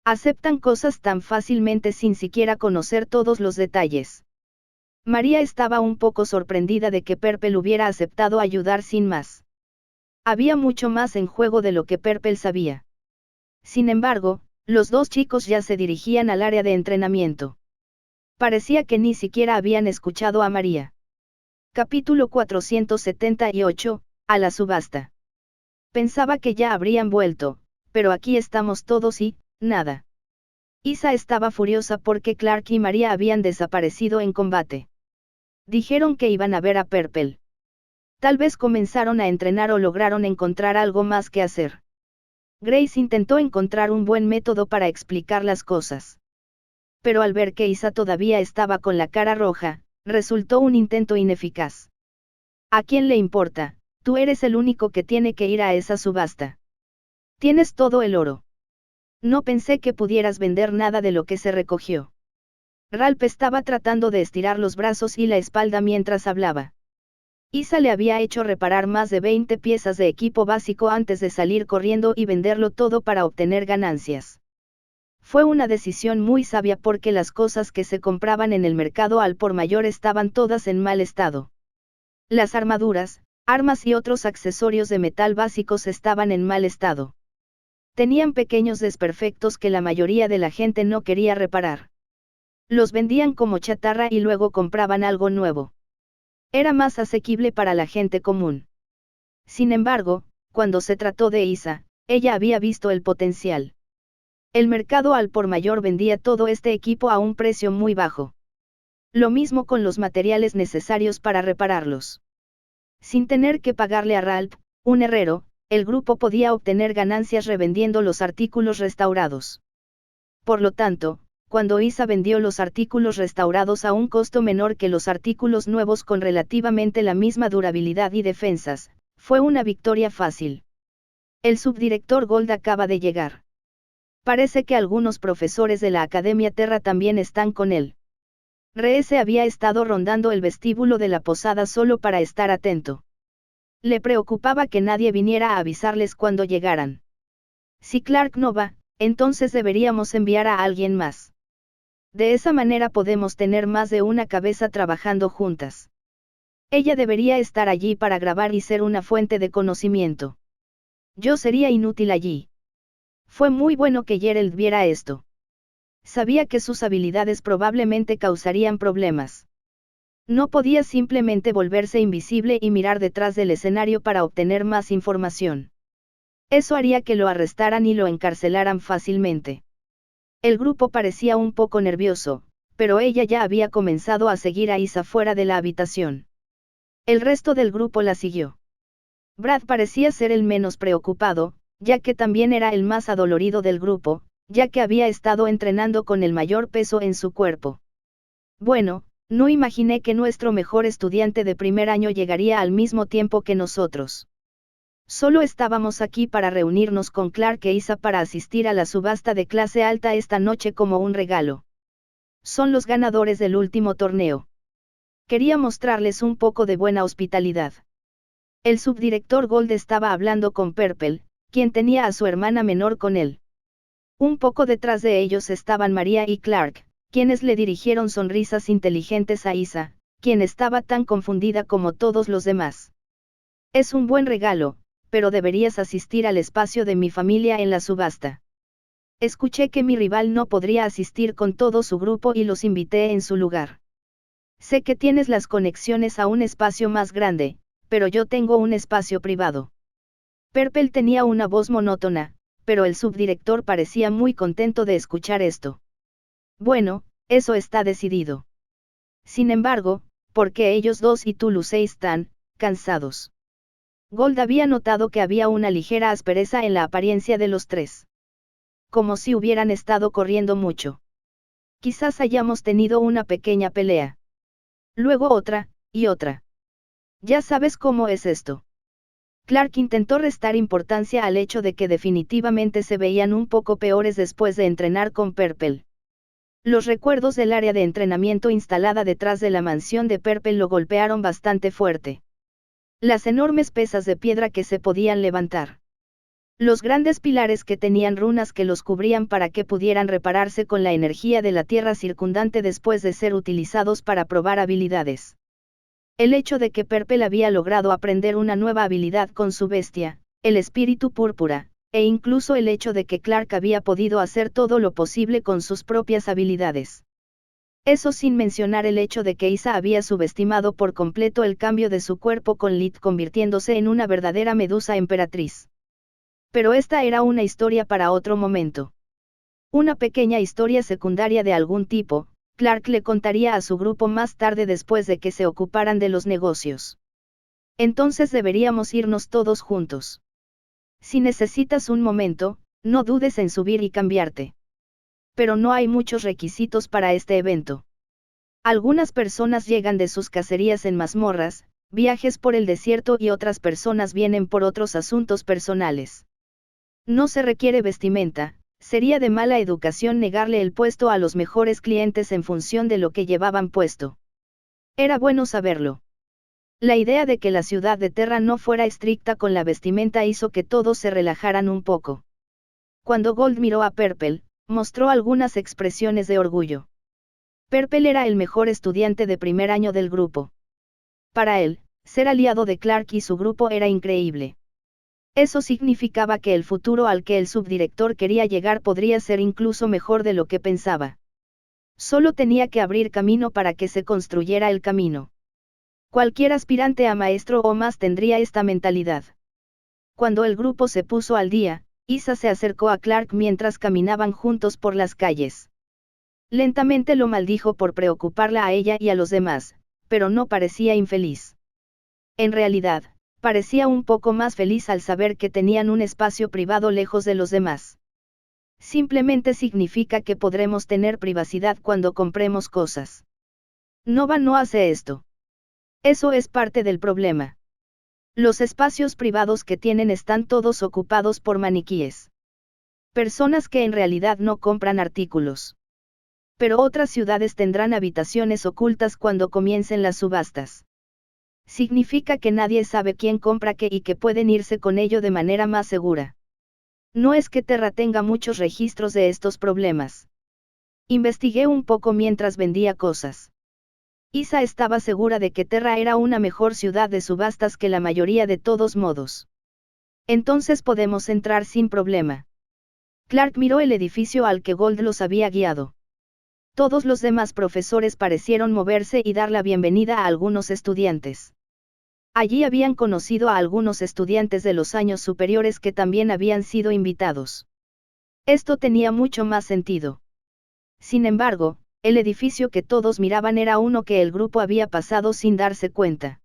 Aceptan cosas tan fácilmente sin siquiera conocer todos los detalles. María estaba un poco sorprendida de que Purple hubiera aceptado ayudar sin más. Había mucho más en juego de lo que Purple sabía. Sin embargo, los dos chicos ya se dirigían al área de entrenamiento. Parecía que ni siquiera habían escuchado a María. Capítulo 478, a la subasta. Pensaba que ya habrían vuelto, pero aquí estamos todos y, nada. Isa estaba furiosa porque Clark y María habían desaparecido en combate. Dijeron que iban a ver a Purple. Tal vez comenzaron a entrenar o lograron encontrar algo más que hacer. Grace intentó encontrar un buen método para explicar las cosas. Pero al ver que Isa todavía estaba con la cara roja, resultó un intento ineficaz. ¿A quién le importa? Tú eres el único que tiene que ir a esa subasta. Tienes todo el oro. No pensé que pudieras vender nada de lo que se recogió. Ralph estaba tratando de estirar los brazos y la espalda mientras hablaba. Isa le había hecho reparar más de 20 piezas de equipo básico antes de salir corriendo y venderlo todo para obtener ganancias. Fue una decisión muy sabia porque las cosas que se compraban en el mercado al por mayor estaban todas en mal estado. Las armaduras, armas y otros accesorios de metal básicos estaban en mal estado. Tenían pequeños desperfectos que la mayoría de la gente no quería reparar. Los vendían como chatarra y luego compraban algo nuevo. Era más asequible para la gente común. Sin embargo, cuando se trató de Isa, ella había visto el potencial. El mercado al por mayor vendía todo este equipo a un precio muy bajo. Lo mismo con los materiales necesarios para repararlos. Sin tener que pagarle a Ralph, un herrero, el grupo podía obtener ganancias revendiendo los artículos restaurados. Por lo tanto, cuando Isa vendió los artículos restaurados a un costo menor que los artículos nuevos con relativamente la misma durabilidad y defensas, fue una victoria fácil. El subdirector Gold acaba de llegar. Parece que algunos profesores de la Academia Terra también están con él. Reese había estado rondando el vestíbulo de la posada solo para estar atento. Le preocupaba que nadie viniera a avisarles cuando llegaran. Si Clark no va, entonces deberíamos enviar a alguien más. De esa manera podemos tener más de una cabeza trabajando juntas. Ella debería estar allí para grabar y ser una fuente de conocimiento. Yo sería inútil allí. Fue muy bueno que Gerald viera esto. Sabía que sus habilidades probablemente causarían problemas. No podía simplemente volverse invisible y mirar detrás del escenario para obtener más información. Eso haría que lo arrestaran y lo encarcelaran fácilmente. El grupo parecía un poco nervioso, pero ella ya había comenzado a seguir a Isa fuera de la habitación. El resto del grupo la siguió. Brad parecía ser el menos preocupado, ya que también era el más adolorido del grupo, ya que había estado entrenando con el mayor peso en su cuerpo. Bueno, no imaginé que nuestro mejor estudiante de primer año llegaría al mismo tiempo que nosotros. Solo estábamos aquí para reunirnos con Clark e Isa para asistir a la subasta de clase alta esta noche como un regalo. Son los ganadores del último torneo. Quería mostrarles un poco de buena hospitalidad. El subdirector Gold estaba hablando con Purple, quien tenía a su hermana menor con él. Un poco detrás de ellos estaban María y Clark, quienes le dirigieron sonrisas inteligentes a Isa, quien estaba tan confundida como todos los demás. Es un buen regalo, pero deberías asistir al espacio de mi familia en la subasta. Escuché que mi rival no podría asistir con todo su grupo y los invité en su lugar. Sé que tienes las conexiones a un espacio más grande, pero yo tengo un espacio privado. Purple tenía una voz monótona, pero el subdirector parecía muy contento de escuchar esto. Bueno, eso está decidido. Sin embargo, ¿por qué ellos dos y tú lucéis tan cansados? Gold había notado que había una ligera aspereza en la apariencia de los tres. Como si hubieran estado corriendo mucho. Quizás hayamos tenido una pequeña pelea. Luego otra, y otra. Ya sabes cómo es esto. Clark intentó restar importancia al hecho de que definitivamente se veían un poco peores después de entrenar con Purple. Los recuerdos del área de entrenamiento instalada detrás de la mansión de Purple lo golpearon bastante fuerte. Las enormes pesas de piedra que se podían levantar. Los grandes pilares que tenían runas que los cubrían para que pudieran repararse con la energía de la tierra circundante después de ser utilizados para probar habilidades. El hecho de que Purple había logrado aprender una nueva habilidad con su bestia, el espíritu púrpura, e incluso el hecho de que Clark había podido hacer todo lo posible con sus propias habilidades. Eso sin mencionar el hecho de que Isa había subestimado por completo el cambio de su cuerpo con Lid convirtiéndose en una verdadera medusa emperatriz. Pero esta era una historia para otro momento. Una pequeña historia secundaria de algún tipo, Clark le contaría a su grupo más tarde después de que se ocuparan de los negocios. Entonces deberíamos irnos todos juntos. Si necesitas un momento, no dudes en subir y cambiarte. Pero no hay muchos requisitos para este evento. Algunas personas llegan de sus cacerías en mazmorras, viajes por el desierto y otras personas vienen por otros asuntos personales. No se requiere vestimenta, sería de mala educación negarle el puesto a los mejores clientes en función de lo que llevaban puesto. Era bueno saberlo. La idea de que la ciudad de Terra no fuera estricta con la vestimenta hizo que todos se relajaran un poco. Cuando Gold miró a Purple, mostró algunas expresiones de orgullo. Purple era el mejor estudiante de primer año del grupo. Para él, ser aliado de Clark y su grupo era increíble. Eso significaba que el futuro al que el subdirector quería llegar podría ser incluso mejor de lo que pensaba. Solo tenía que abrir camino para que se construyera el camino. Cualquier aspirante a maestro o más tendría esta mentalidad. Cuando el grupo se puso al día, Isa se acercó a Clark mientras caminaban juntos por las calles. Lentamente lo maldijo por preocuparla a ella y a los demás, pero no parecía infeliz. En realidad, parecía un poco más feliz al saber que tenían un espacio privado lejos de los demás. Simplemente significa que podremos tener privacidad cuando compremos cosas. Nova no hace esto. Eso es parte del problema. Los espacios privados que tienen están todos ocupados por maniquíes. Personas que en realidad no compran artículos. Pero otras ciudades tendrán habitaciones ocultas cuando comiencen las subastas. Significa que nadie sabe quién compra qué y que pueden irse con ello de manera más segura. No es que Terra tenga muchos registros de estos problemas. Investigué un poco mientras vendía cosas. Isa estaba segura de que Terra era una mejor ciudad de subastas que la mayoría de todos modos. Entonces podemos entrar sin problema. Clark miró el edificio al que Gold los había guiado. Todos los demás profesores parecieron moverse y dar la bienvenida a algunos estudiantes. Allí habían conocido a algunos estudiantes de los años superiores que también habían sido invitados. Esto tenía mucho más sentido. Sin embargo, el edificio que todos miraban era uno que el grupo había pasado sin darse cuenta.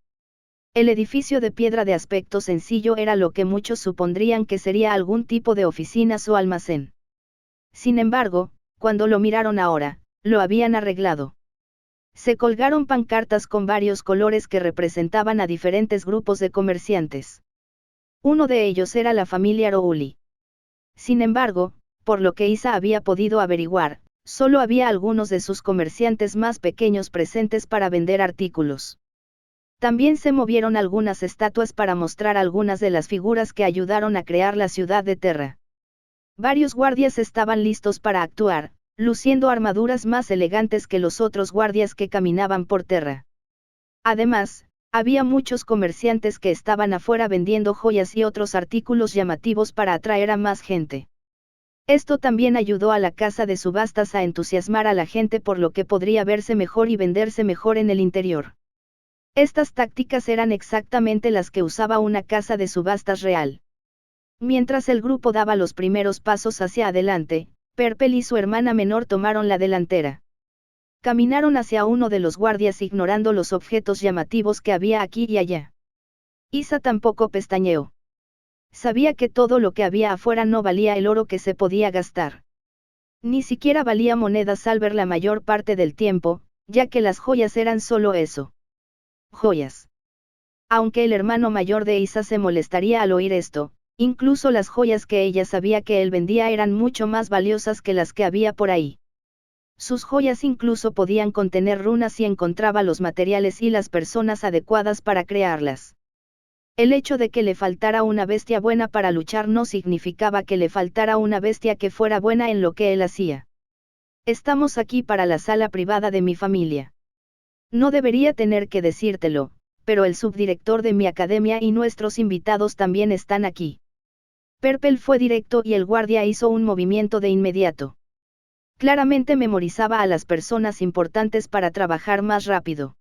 El edificio de piedra de aspecto sencillo era lo que muchos supondrían que sería algún tipo de oficinas o almacén. Sin embargo, cuando lo miraron ahora, lo habían arreglado. Se colgaron pancartas con varios colores que representaban a diferentes grupos de comerciantes. Uno de ellos era la familia Rowley. Sin embargo, por lo que Isa había podido averiguar, solo había algunos de sus comerciantes más pequeños presentes para vender artículos. También se movieron algunas estatuas para mostrar algunas de las figuras que ayudaron a crear la ciudad de Terra. Varios guardias estaban listos para actuar, luciendo armaduras más elegantes que los otros guardias que caminaban por Terra. Además, había muchos comerciantes que estaban afuera vendiendo joyas y otros artículos llamativos para atraer a más gente. Esto también ayudó a la casa de subastas a entusiasmar a la gente por lo que podría verse mejor y venderse mejor en el interior. Estas tácticas eran exactamente las que usaba una casa de subastas real. Mientras el grupo daba los primeros pasos hacia adelante, Purple y su hermana menor tomaron la delantera. Caminaron hacia uno de los guardias ignorando los objetos llamativos que había aquí y allá. Isa tampoco pestañeó. Sabía que todo lo que había afuera no valía el oro que se podía gastar. Ni siquiera valía monedas al ver la mayor parte del tiempo, ya que las joyas eran solo eso. Joyas. Aunque el hermano mayor de Isa se molestaría al oír esto, incluso las joyas que ella sabía que él vendía eran mucho más valiosas que las que había por ahí. Sus joyas incluso podían contener runas si encontraba los materiales y las personas adecuadas para crearlas. El hecho de que le faltara una bestia buena para luchar no significaba que le faltara una bestia que fuera buena en lo que él hacía. Estamos aquí para la sala privada de mi familia. No debería tener que decírtelo, pero el subdirector de mi academia y nuestros invitados también están aquí. Purple fue directo y el guardia hizo un movimiento de inmediato. Claramente memorizaba a las personas importantes para trabajar más rápido.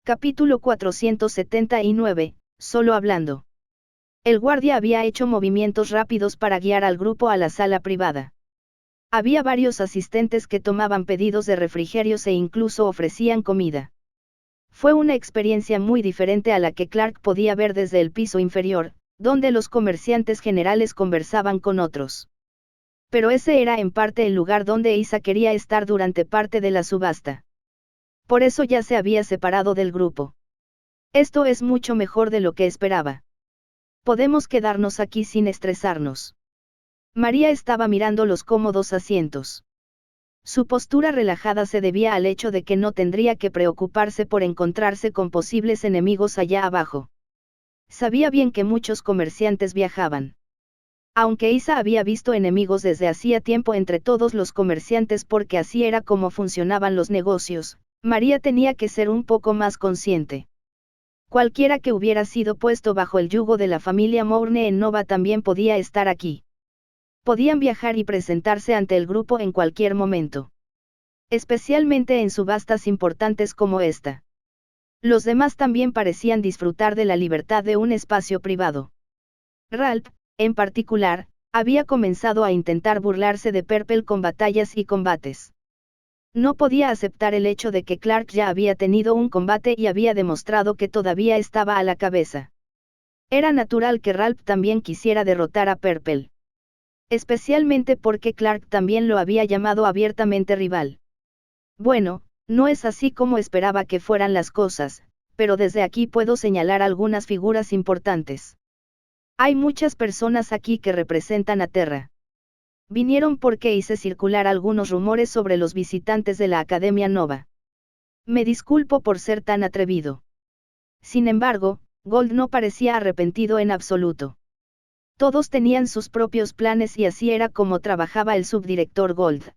Capítulo 479, solo hablando. El guardia había hecho movimientos rápidos para guiar al grupo a la sala privada. Había varios asistentes que tomaban pedidos de refrigerios e incluso ofrecían comida. Fue una experiencia muy diferente a la que Clark podía ver desde el piso inferior, donde los comerciantes generales conversaban con otros. Pero ese era en parte el lugar donde Isa quería estar durante parte de la subasta. Por eso ya se había separado del grupo. Esto es mucho mejor de lo que esperaba. Podemos quedarnos aquí sin estresarnos. María estaba mirando los cómodos asientos. Su postura relajada se debía al hecho de que no tendría que preocuparse por encontrarse con posibles enemigos allá abajo. Sabía bien que muchos comerciantes viajaban. Aunque Isa había visto enemigos desde hacía tiempo entre todos los comerciantes porque así era como funcionaban los negocios, María tenía que ser un poco más consciente. Cualquiera que hubiera sido puesto bajo el yugo de la familia Mourne en Nova también podía estar aquí. Podían viajar y presentarse ante el grupo en cualquier momento. Especialmente en subastas importantes como esta. Los demás también parecían disfrutar de la libertad de un espacio privado. Ralph, en particular, había comenzado a intentar burlarse de Purple con batallas y combates. No podía aceptar el hecho de que Clark ya había tenido un combate y había demostrado que todavía estaba a la cabeza. Era natural que Ralph también quisiera derrotar a Purple. Especialmente porque Clark también lo había llamado abiertamente rival. Bueno, no es así como esperaba que fueran las cosas, pero desde aquí puedo señalar algunas figuras importantes. Hay muchas personas aquí que representan a Terra. Vinieron porque hice circular algunos rumores sobre los visitantes de la Academia Nova. Me disculpo por ser tan atrevido. Sin embargo, Gold no parecía arrepentido en absoluto. Todos tenían sus propios planes y así era como trabajaba el subdirector Gold.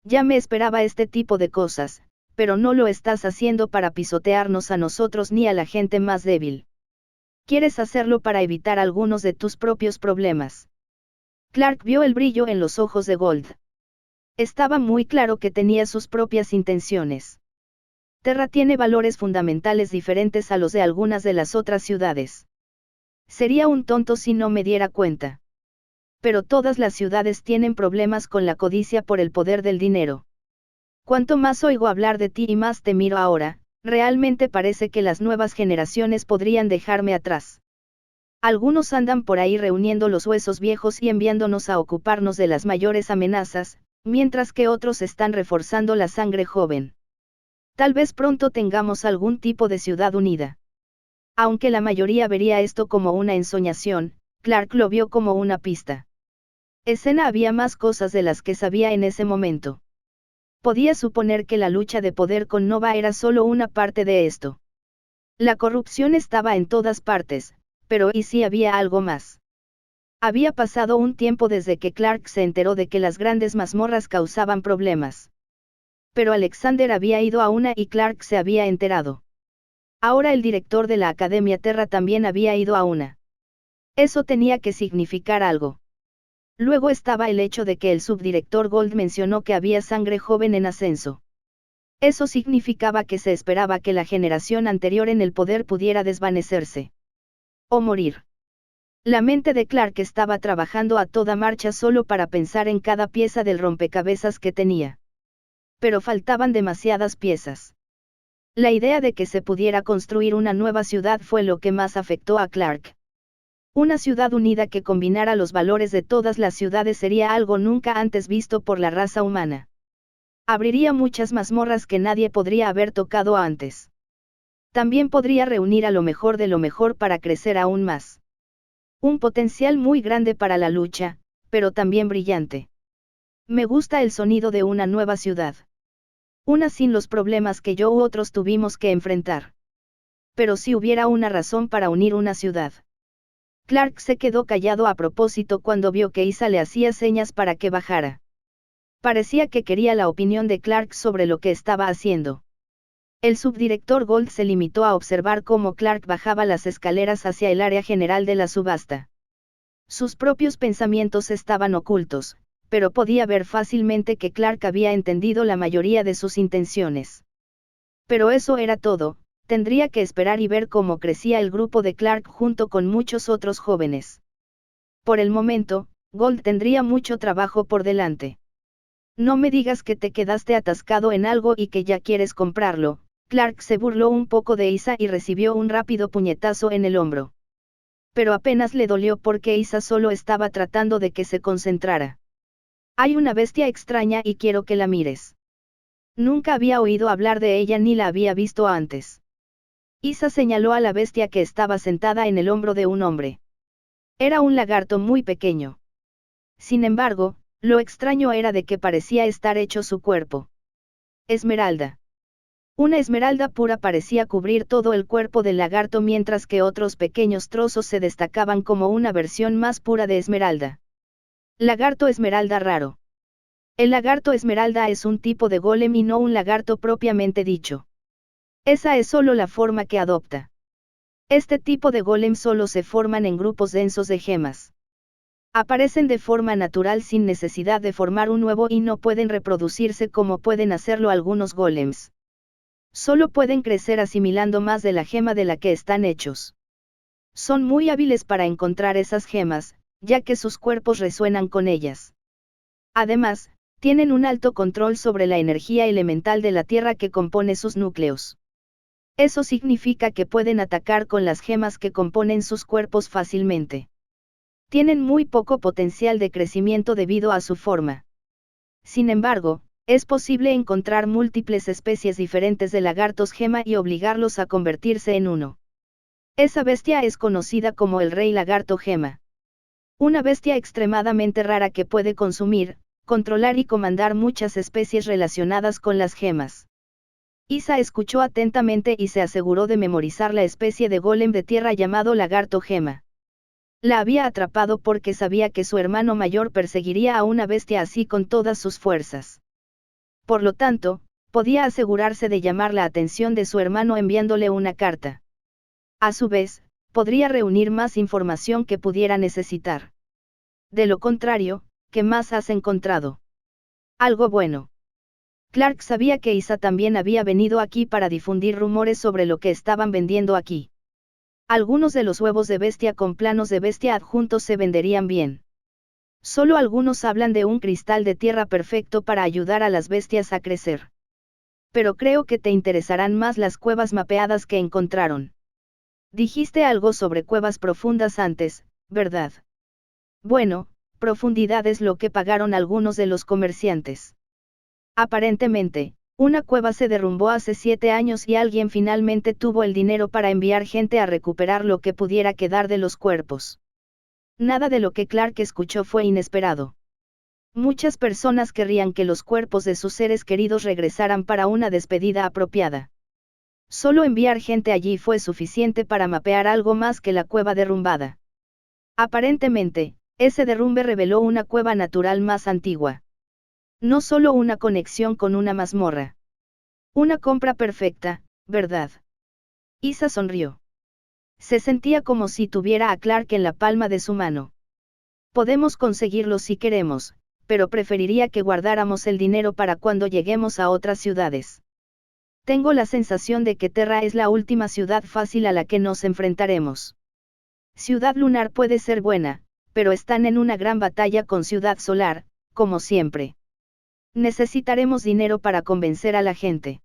Ya me esperaba este tipo de cosas, pero no lo estás haciendo para pisotearnos a nosotros ni a la gente más débil. ¿Quieres hacerlo para evitar algunos de tus propios problemas? Clark vio el brillo en los ojos de Gold. Estaba muy claro que tenía sus propias intenciones. Terra tiene valores fundamentales diferentes a los de algunas de las otras ciudades. Sería un tonto si no me diera cuenta. Pero todas las ciudades tienen problemas con la codicia por el poder del dinero. Cuanto más oigo hablar de ti y más te miro ahora, realmente parece que las nuevas generaciones podrían dejarme atrás. Algunos andan por ahí reuniendo los huesos viejos y enviándonos a ocuparnos de las mayores amenazas, mientras que otros están reforzando la sangre joven. Tal vez pronto tengamos algún tipo de ciudad unida. Aunque la mayoría vería esto como una ensoñación, Clark lo vio como una pista. Escena había más cosas de las que sabía en ese momento. Podía suponer que la lucha de poder con Nova era solo una parte de esto. La corrupción estaba en todas partes, pero ¿y si había algo más? Había pasado un tiempo desde que Clark se enteró de que las grandes mazmorras causaban problemas. Pero Alexander había ido a una y Clark se había enterado. Ahora el director de la Academia Terra también había ido a una. Eso tenía que significar algo. Luego estaba el hecho de que el subdirector Gold mencionó que había sangre joven en ascenso. Eso significaba que se esperaba que la generación anterior en el poder pudiera desvanecerse. O morir. La mente de Clark estaba trabajando a toda marcha solo para pensar en cada pieza del rompecabezas que tenía. Pero faltaban demasiadas piezas. La idea de que se pudiera construir una nueva ciudad fue lo que más afectó a Clark. Una ciudad unida que combinara los valores de todas las ciudades sería algo nunca antes visto por la raza humana. Abriría muchas mazmorras que nadie podría haber tocado antes. También podría reunir a lo mejor de lo mejor para crecer aún más. Un potencial muy grande para la lucha, pero también brillante. Me gusta el sonido de una nueva ciudad. Una sin los problemas que yo u otros tuvimos que enfrentar. Pero si hubiera una razón para unir una ciudad. Clark se quedó callado a propósito cuando vio que Isa le hacía señas para que bajara. Parecía que quería la opinión de Clark sobre lo que estaba haciendo. El subdirector Gold se limitó a observar cómo Clark bajaba las escaleras hacia el área general de la subasta. Sus propios pensamientos estaban ocultos, pero podía ver fácilmente que Clark había entendido la mayoría de sus intenciones. Pero eso era todo, tendría que esperar y ver cómo crecía el grupo de Clark junto con muchos otros jóvenes. Por el momento, Gold tendría mucho trabajo por delante. No me digas que te quedaste atascado en algo y que ya quieres comprarlo. Clark se burló un poco de Isa y recibió un rápido puñetazo en el hombro. Pero apenas le dolió porque Isa solo estaba tratando de que se concentrara. Hay una bestia extraña y quiero que la mires. Nunca había oído hablar de ella ni la había visto antes. Isa señaló a la bestia que estaba sentada en el hombro de un hombre. Era un lagarto muy pequeño. Sin embargo, lo extraño era de que parecía estar hecho su cuerpo. Esmeralda. Una esmeralda pura parecía cubrir todo el cuerpo del lagarto mientras que otros pequeños trozos se destacaban como una versión más pura de esmeralda. Lagarto esmeralda raro. El lagarto esmeralda es un tipo de golem y no un lagarto propiamente dicho. Esa es solo la forma que adopta. Este tipo de golem solo se forman en grupos densos de gemas. Aparecen de forma natural sin necesidad de formar un nuevo y no pueden reproducirse como pueden hacerlo algunos golems. Solo pueden crecer asimilando más de la gema de la que están hechos. Son muy hábiles para encontrar esas gemas, ya que sus cuerpos resuenan con ellas. Además, tienen un alto control sobre la energía elemental de la Tierra que compone sus núcleos. Eso significa que pueden atacar con las gemas que componen sus cuerpos fácilmente. Tienen muy poco potencial de crecimiento debido a su forma. Sin embargo, es posible encontrar múltiples especies diferentes de lagartos gema y obligarlos a convertirse en uno. Esa bestia es conocida como el rey lagarto gema. Una bestia extremadamente rara que puede consumir, controlar y comandar muchas especies relacionadas con las gemas. Isa escuchó atentamente y se aseguró de memorizar la especie de golem de tierra llamado lagarto gema. La había atrapado porque sabía que su hermano mayor perseguiría a una bestia así con todas sus fuerzas. Por lo tanto, podía asegurarse de llamar la atención de su hermano enviándole una carta. A su vez, podría reunir más información que pudiera necesitar. De lo contrario, ¿qué más has encontrado? Algo bueno. Clark sabía que Isa también había venido aquí para difundir rumores sobre lo que estaban vendiendo aquí. Algunos de los huevos de bestia con planos de bestia adjuntos se venderían bien. Solo algunos hablan de un cristal de tierra perfecto para ayudar a las bestias a crecer. Pero creo que te interesarán más las cuevas mapeadas que encontraron. Dijiste algo sobre cuevas profundas antes, ¿verdad? Bueno, profundidad es lo que pagaron algunos de los comerciantes. Aparentemente, una cueva se derrumbó hace 7 años y alguien finalmente tuvo el dinero para enviar gente a recuperar lo que pudiera quedar de los cuerpos. Nada de lo que Clark escuchó fue inesperado. Muchas personas querrían que los cuerpos de sus seres queridos regresaran para una despedida apropiada. Solo enviar gente allí fue suficiente para mapear algo más que la cueva derrumbada. Aparentemente, ese derrumbe reveló una cueva natural más antigua. No solo una conexión con una mazmorra. Una compra perfecta, ¿verdad? Isa sonrió. Se sentía como si tuviera a Clark en la palma de su mano. Podemos conseguirlo si queremos, pero preferiría que guardáramos el dinero para cuando lleguemos a otras ciudades. Tengo la sensación de que Terra es la última ciudad fácil a la que nos enfrentaremos. Ciudad Lunar puede ser buena, pero están en una gran batalla con Ciudad Solar, como siempre. Necesitaremos dinero para convencer a la gente.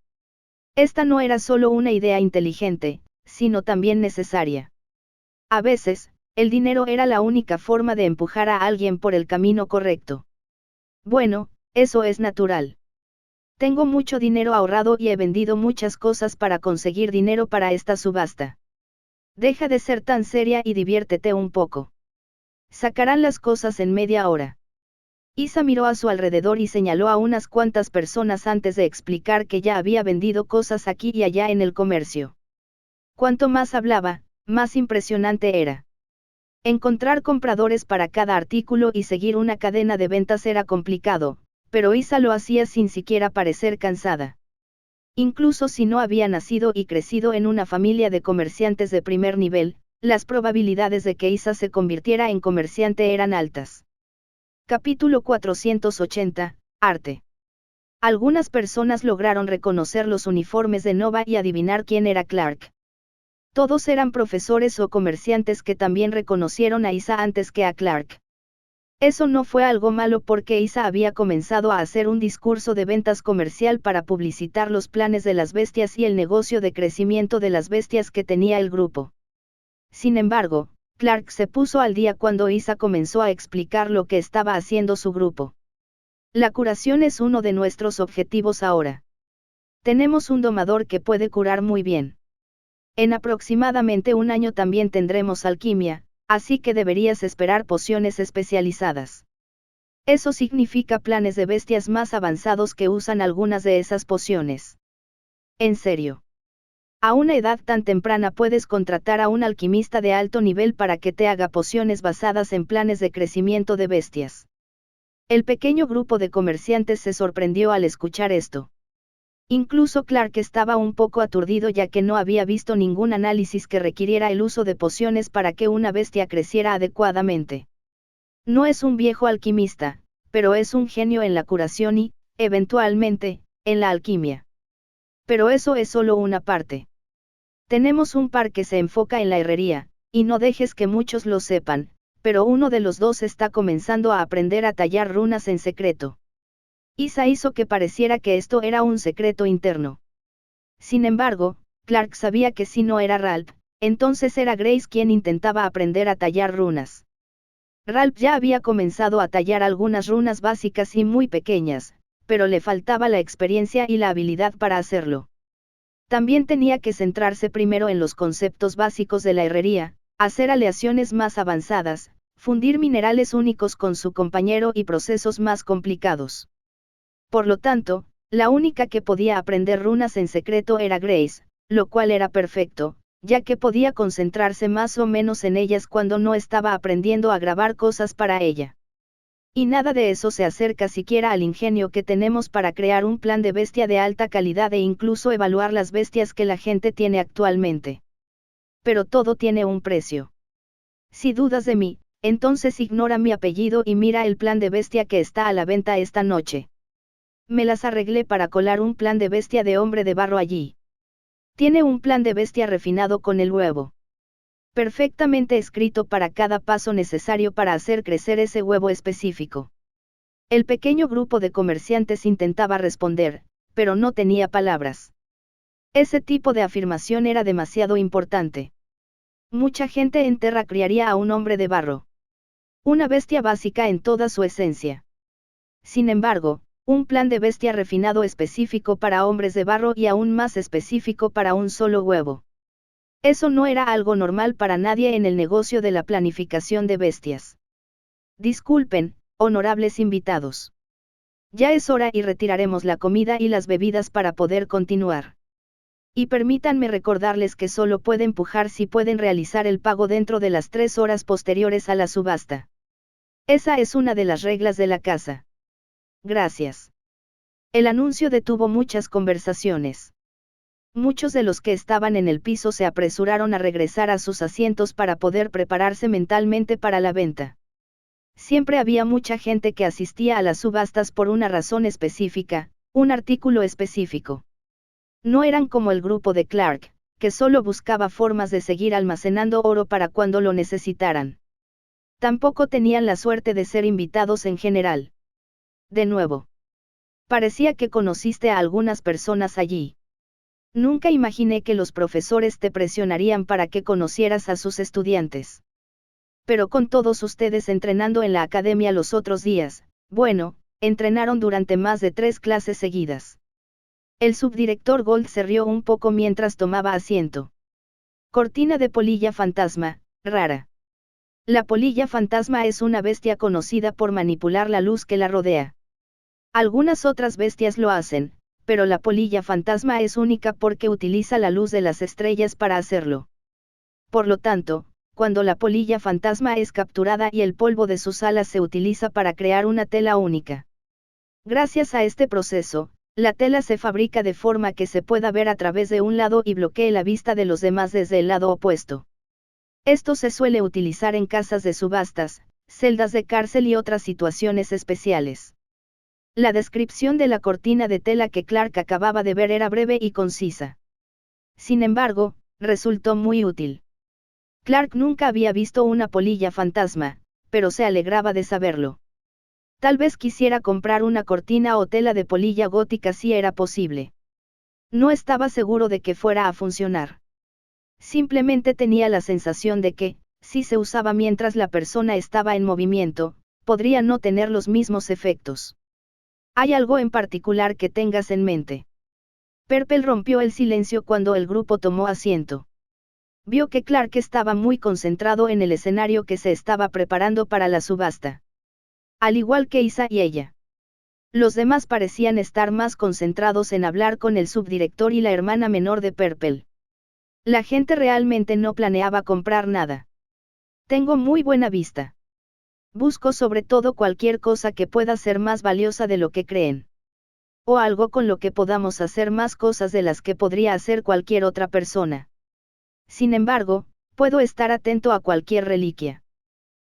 Esta no era solo una idea inteligente, sino también necesaria. A veces, el dinero era la única forma de empujar a alguien por el camino correcto. Bueno, eso es natural. Tengo mucho dinero ahorrado y he vendido muchas cosas para conseguir dinero para esta subasta. Deja de ser tan seria y diviértete un poco. Sacarán las cosas en media hora. Isa miró a su alrededor y señaló a unas cuantas personas antes de explicar que ya había vendido cosas aquí y allá en el comercio. Cuanto más hablaba, más impresionante era. Encontrar compradores para cada artículo y seguir una cadena de ventas era complicado, pero Isa lo hacía sin siquiera parecer cansada. Incluso si no había nacido y crecido en una familia de comerciantes de primer nivel, las probabilidades de que Isa se convirtiera en comerciante eran altas. Capítulo 480, Arte. Algunas personas lograron reconocer los uniformes de Nova y adivinar quién era Clark. Todos eran profesores o comerciantes que también reconocieron a Isa antes que a Clark. Eso no fue algo malo porque Isa había comenzado a hacer un discurso de ventas comercial para publicitar los planes de las bestias y el negocio de crecimiento de las bestias que tenía el grupo. Sin embargo, Clark se puso al día cuando Isa comenzó a explicar lo que estaba haciendo su grupo. La curación es uno de nuestros objetivos ahora. Tenemos un domador que puede curar muy bien. En aproximadamente un año también tendremos alquimia, así que deberías esperar pociones especializadas. Eso significa planes de bestias más avanzados que usan algunas de esas pociones. En serio. A una edad tan temprana puedes contratar a un alquimista de alto nivel para que te haga pociones basadas en planes de crecimiento de bestias. El pequeño grupo de comerciantes se sorprendió al escuchar esto. Incluso Clark estaba un poco aturdido ya que no había visto ningún análisis que requiriera el uso de pociones para que una bestia creciera adecuadamente. No es un viejo alquimista, pero es un genio en la curación y, eventualmente, en la alquimia. Pero eso es solo una parte. Tenemos un par que se enfoca en la herrería, y no dejes que muchos lo sepan, pero uno de los dos está comenzando a aprender a tallar runas en secreto. Isa hizo que pareciera que esto era un secreto interno. Sin embargo, Clark sabía que si no era Ralph, entonces era Grace quien intentaba aprender a tallar runas. Ralph ya había comenzado a tallar algunas runas básicas y muy pequeñas, pero le faltaba la experiencia y la habilidad para hacerlo. También tenía que centrarse primero en los conceptos básicos de la herrería, hacer aleaciones más avanzadas, fundir minerales únicos con su compañero y procesos más complicados. Por lo tanto, la única que podía aprender runas en secreto era Grace, lo cual era perfecto, ya que podía concentrarse más o menos en ellas cuando no estaba aprendiendo a grabar cosas para ella. Y nada de eso se acerca siquiera al ingenio que tenemos para crear un plan de bestia de alta calidad e incluso evaluar las bestias que la gente tiene actualmente. Pero todo tiene un precio. Si dudas de mí, entonces ignora mi apellido y mira el plan de bestia que está a la venta esta noche. Me las arreglé para colar un plan de bestia de hombre de barro allí. Tiene un plan de bestia refinado con el huevo. Perfectamente escrito para cada paso necesario para hacer crecer ese huevo específico. El pequeño grupo de comerciantes intentaba responder, pero no tenía palabras. Ese tipo de afirmación era demasiado importante. Mucha gente en Terra criaría a un hombre de barro. Una bestia básica en toda su esencia. Sin embargo, un plan de bestia refinado específico para hombres de barro y aún más específico para un solo huevo. Eso no era algo normal para nadie en el negocio de la planificación de bestias. Disculpen, honorables invitados. Ya es hora y retiraremos la comida y las bebidas para poder continuar. Y permítanme recordarles que solo pueden pujar si pueden realizar el pago dentro de las 3 horas posteriores a la subasta. Esa es una de las reglas de la casa. Gracias. El anuncio detuvo muchas conversaciones. Muchos de los que estaban en el piso se apresuraron a regresar a sus asientos para poder prepararse mentalmente para la venta. Siempre había mucha gente que asistía a las subastas por una razón específica, un artículo específico. No eran como el grupo de Clark, que solo buscaba formas de seguir almacenando oro para cuando lo necesitaran. Tampoco tenían la suerte de ser invitados en general. De nuevo. Parecía que conociste a algunas personas allí. Nunca imaginé que los profesores te presionarían para que conocieras a sus estudiantes. Pero con todos ustedes entrenando en la academia los otros días, bueno, entrenaron durante más de 3 clases seguidas. El subdirector Gold se rió un poco mientras tomaba asiento. Cortina de polilla fantasma, rara. La polilla fantasma es una bestia conocida por manipular la luz que la rodea. Algunas otras bestias lo hacen, pero la polilla fantasma es única porque utiliza la luz de las estrellas para hacerlo. Por lo tanto, cuando la polilla fantasma es capturada y el polvo de sus alas se utiliza para crear una tela única. Gracias a este proceso, la tela se fabrica de forma que se pueda ver a través de un lado y bloquee la vista de los demás desde el lado opuesto. Esto se suele utilizar en casas de subastas, celdas de cárcel y otras situaciones especiales. La descripción de la cortina de tela que Clark acababa de ver era breve y concisa. Sin embargo, resultó muy útil. Clark nunca había visto una polilla fantasma, pero se alegraba de saberlo. Tal vez quisiera comprar una cortina o tela de polilla gótica si era posible. No estaba seguro de que fuera a funcionar. Simplemente tenía la sensación de que, si se usaba mientras la persona estaba en movimiento, podría no tener los mismos efectos. ¿Hay algo en particular que tengas en mente? Purple rompió el silencio cuando el grupo tomó asiento. Vio que Clark estaba muy concentrado en el escenario que se estaba preparando para la subasta. Al igual que Isa y ella. Los demás parecían estar más concentrados en hablar con el subdirector y la hermana menor de Purple. La gente realmente no planeaba comprar nada. Tengo muy buena vista. Busco sobre todo cualquier cosa que pueda ser más valiosa de lo que creen. O algo con lo que podamos hacer más cosas de las que podría hacer cualquier otra persona. Sin embargo, puedo estar atento a cualquier reliquia.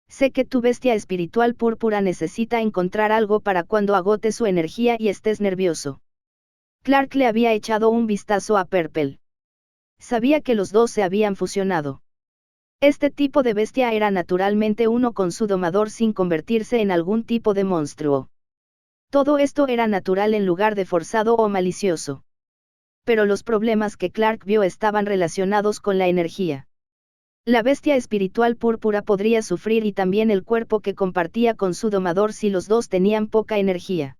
Sé que tu bestia espiritual púrpura necesita encontrar algo para cuando agote su energía y estés nervioso. Clark le había echado un vistazo a Purple. Sabía que los dos se habían fusionado. Este tipo de bestia era naturalmente uno con su domador sin convertirse en algún tipo de monstruo. Todo esto era natural en lugar de forzado o malicioso. Pero los problemas que Clark vio estaban relacionados con la energía. La bestia espiritual púrpura podría sufrir y también el cuerpo que compartía con su domador si los dos tenían poca energía.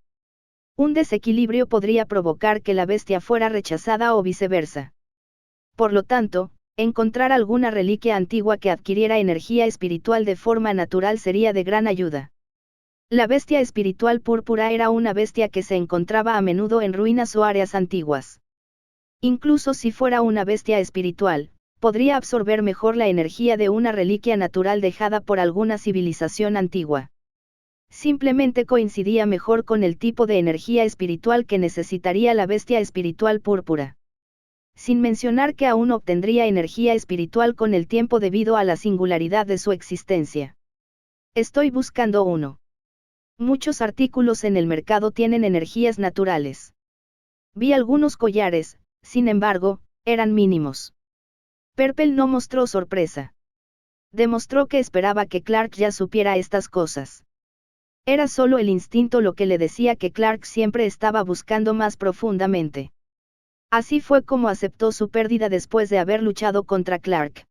Un desequilibrio podría provocar que la bestia fuera rechazada o viceversa. Por lo tanto, encontrar alguna reliquia antigua que adquiriera energía espiritual de forma natural sería de gran ayuda. La bestia espiritual púrpura era una bestia que se encontraba a menudo en ruinas o áreas antiguas. Incluso si fuera una bestia espiritual, podría absorber mejor la energía de una reliquia natural dejada por alguna civilización antigua. Simplemente coincidía mejor con el tipo de energía espiritual que necesitaría la bestia espiritual púrpura. Sin mencionar que aún obtendría energía espiritual con el tiempo debido a la singularidad de su existencia. Estoy buscando uno. Muchos artículos en el mercado tienen energías naturales. Vi algunos collares, sin embargo, eran mínimos. Purple no mostró sorpresa. Demostró que esperaba que Clark ya supiera estas cosas. Era solo el instinto lo que le decía que Clark siempre estaba buscando más profundamente. Así fue como aceptó su pérdida después de haber luchado contra Clark.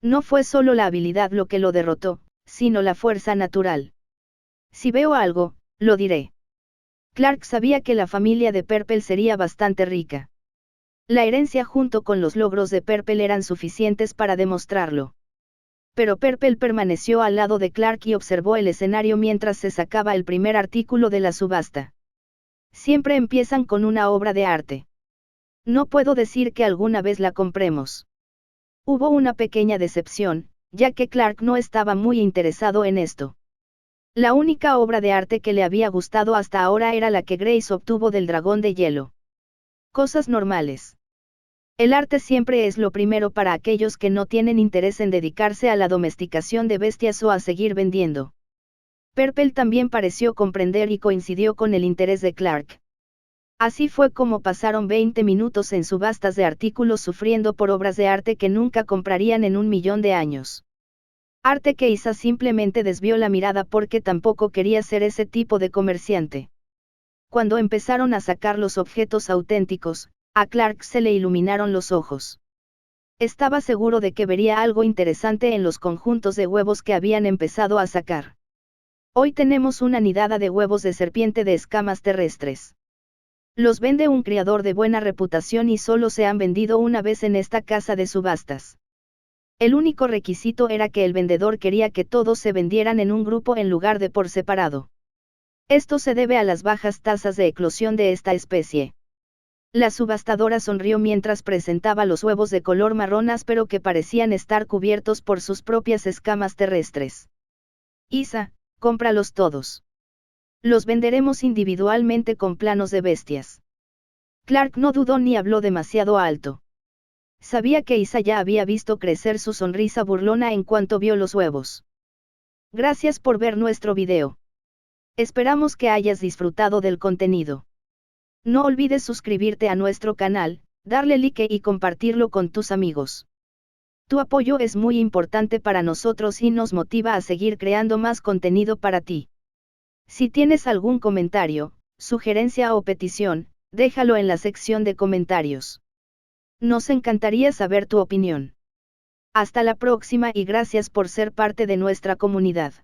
No fue solo la habilidad lo que lo derrotó, sino la fuerza natural. Si veo algo, lo diré. Clark sabía que la familia de Purple sería bastante rica. La herencia junto con los logros de Purple eran suficientes para demostrarlo. Pero Purple permaneció al lado de Clark y observó el escenario mientras se sacaba el primer artículo de la subasta. Siempre empiezan con una obra de arte. No puedo decir que alguna vez la compremos. Hubo una pequeña decepción, ya que Clark no estaba muy interesado en esto. La única obra de arte que le había gustado hasta ahora era la que Grace obtuvo del dragón de hielo. Cosas normales. El arte siempre es lo primero para aquellos que no tienen interés en dedicarse a la domesticación de bestias o a seguir vendiendo. Purple también pareció comprender y coincidió con el interés de Clark. Así fue como pasaron 20 minutos en subastas de artículos sufriendo por obras de arte que nunca comprarían en 1.000.000 de años. Arte que Isa simplemente desvió la mirada porque tampoco quería ser ese tipo de comerciante. Cuando empezaron a sacar los objetos auténticos, a Clark se le iluminaron los ojos. Estaba seguro de que vería algo interesante en los conjuntos de huevos que habían empezado a sacar. Hoy tenemos una nidada de huevos de serpiente de escamas terrestres. Los vende un criador de buena reputación y solo se han vendido una vez en esta casa de subastas. El único requisito era que el vendedor quería que todos se vendieran en un grupo en lugar de por separado. Esto se debe a las bajas tasas de eclosión de esta especie. La subastadora sonrió mientras presentaba los huevos de color marrón áspero que parecían estar cubiertos por sus propias escamas terrestres. Isa, cómpralos todos. Los venderemos individualmente con planos de bestias. Clark no dudó ni habló demasiado alto. Sabía que Isa ya había visto crecer su sonrisa burlona en cuanto vio los huevos. Gracias por ver nuestro video. Esperamos que hayas disfrutado del contenido. No olvides suscribirte a nuestro canal, darle like y compartirlo con tus amigos. Tu apoyo es muy importante para nosotros y nos motiva a seguir creando más contenido para ti. Si tienes algún comentario, sugerencia o petición, déjalo en la sección de comentarios. Nos encantaría saber tu opinión. Hasta la próxima y gracias por ser parte de nuestra comunidad.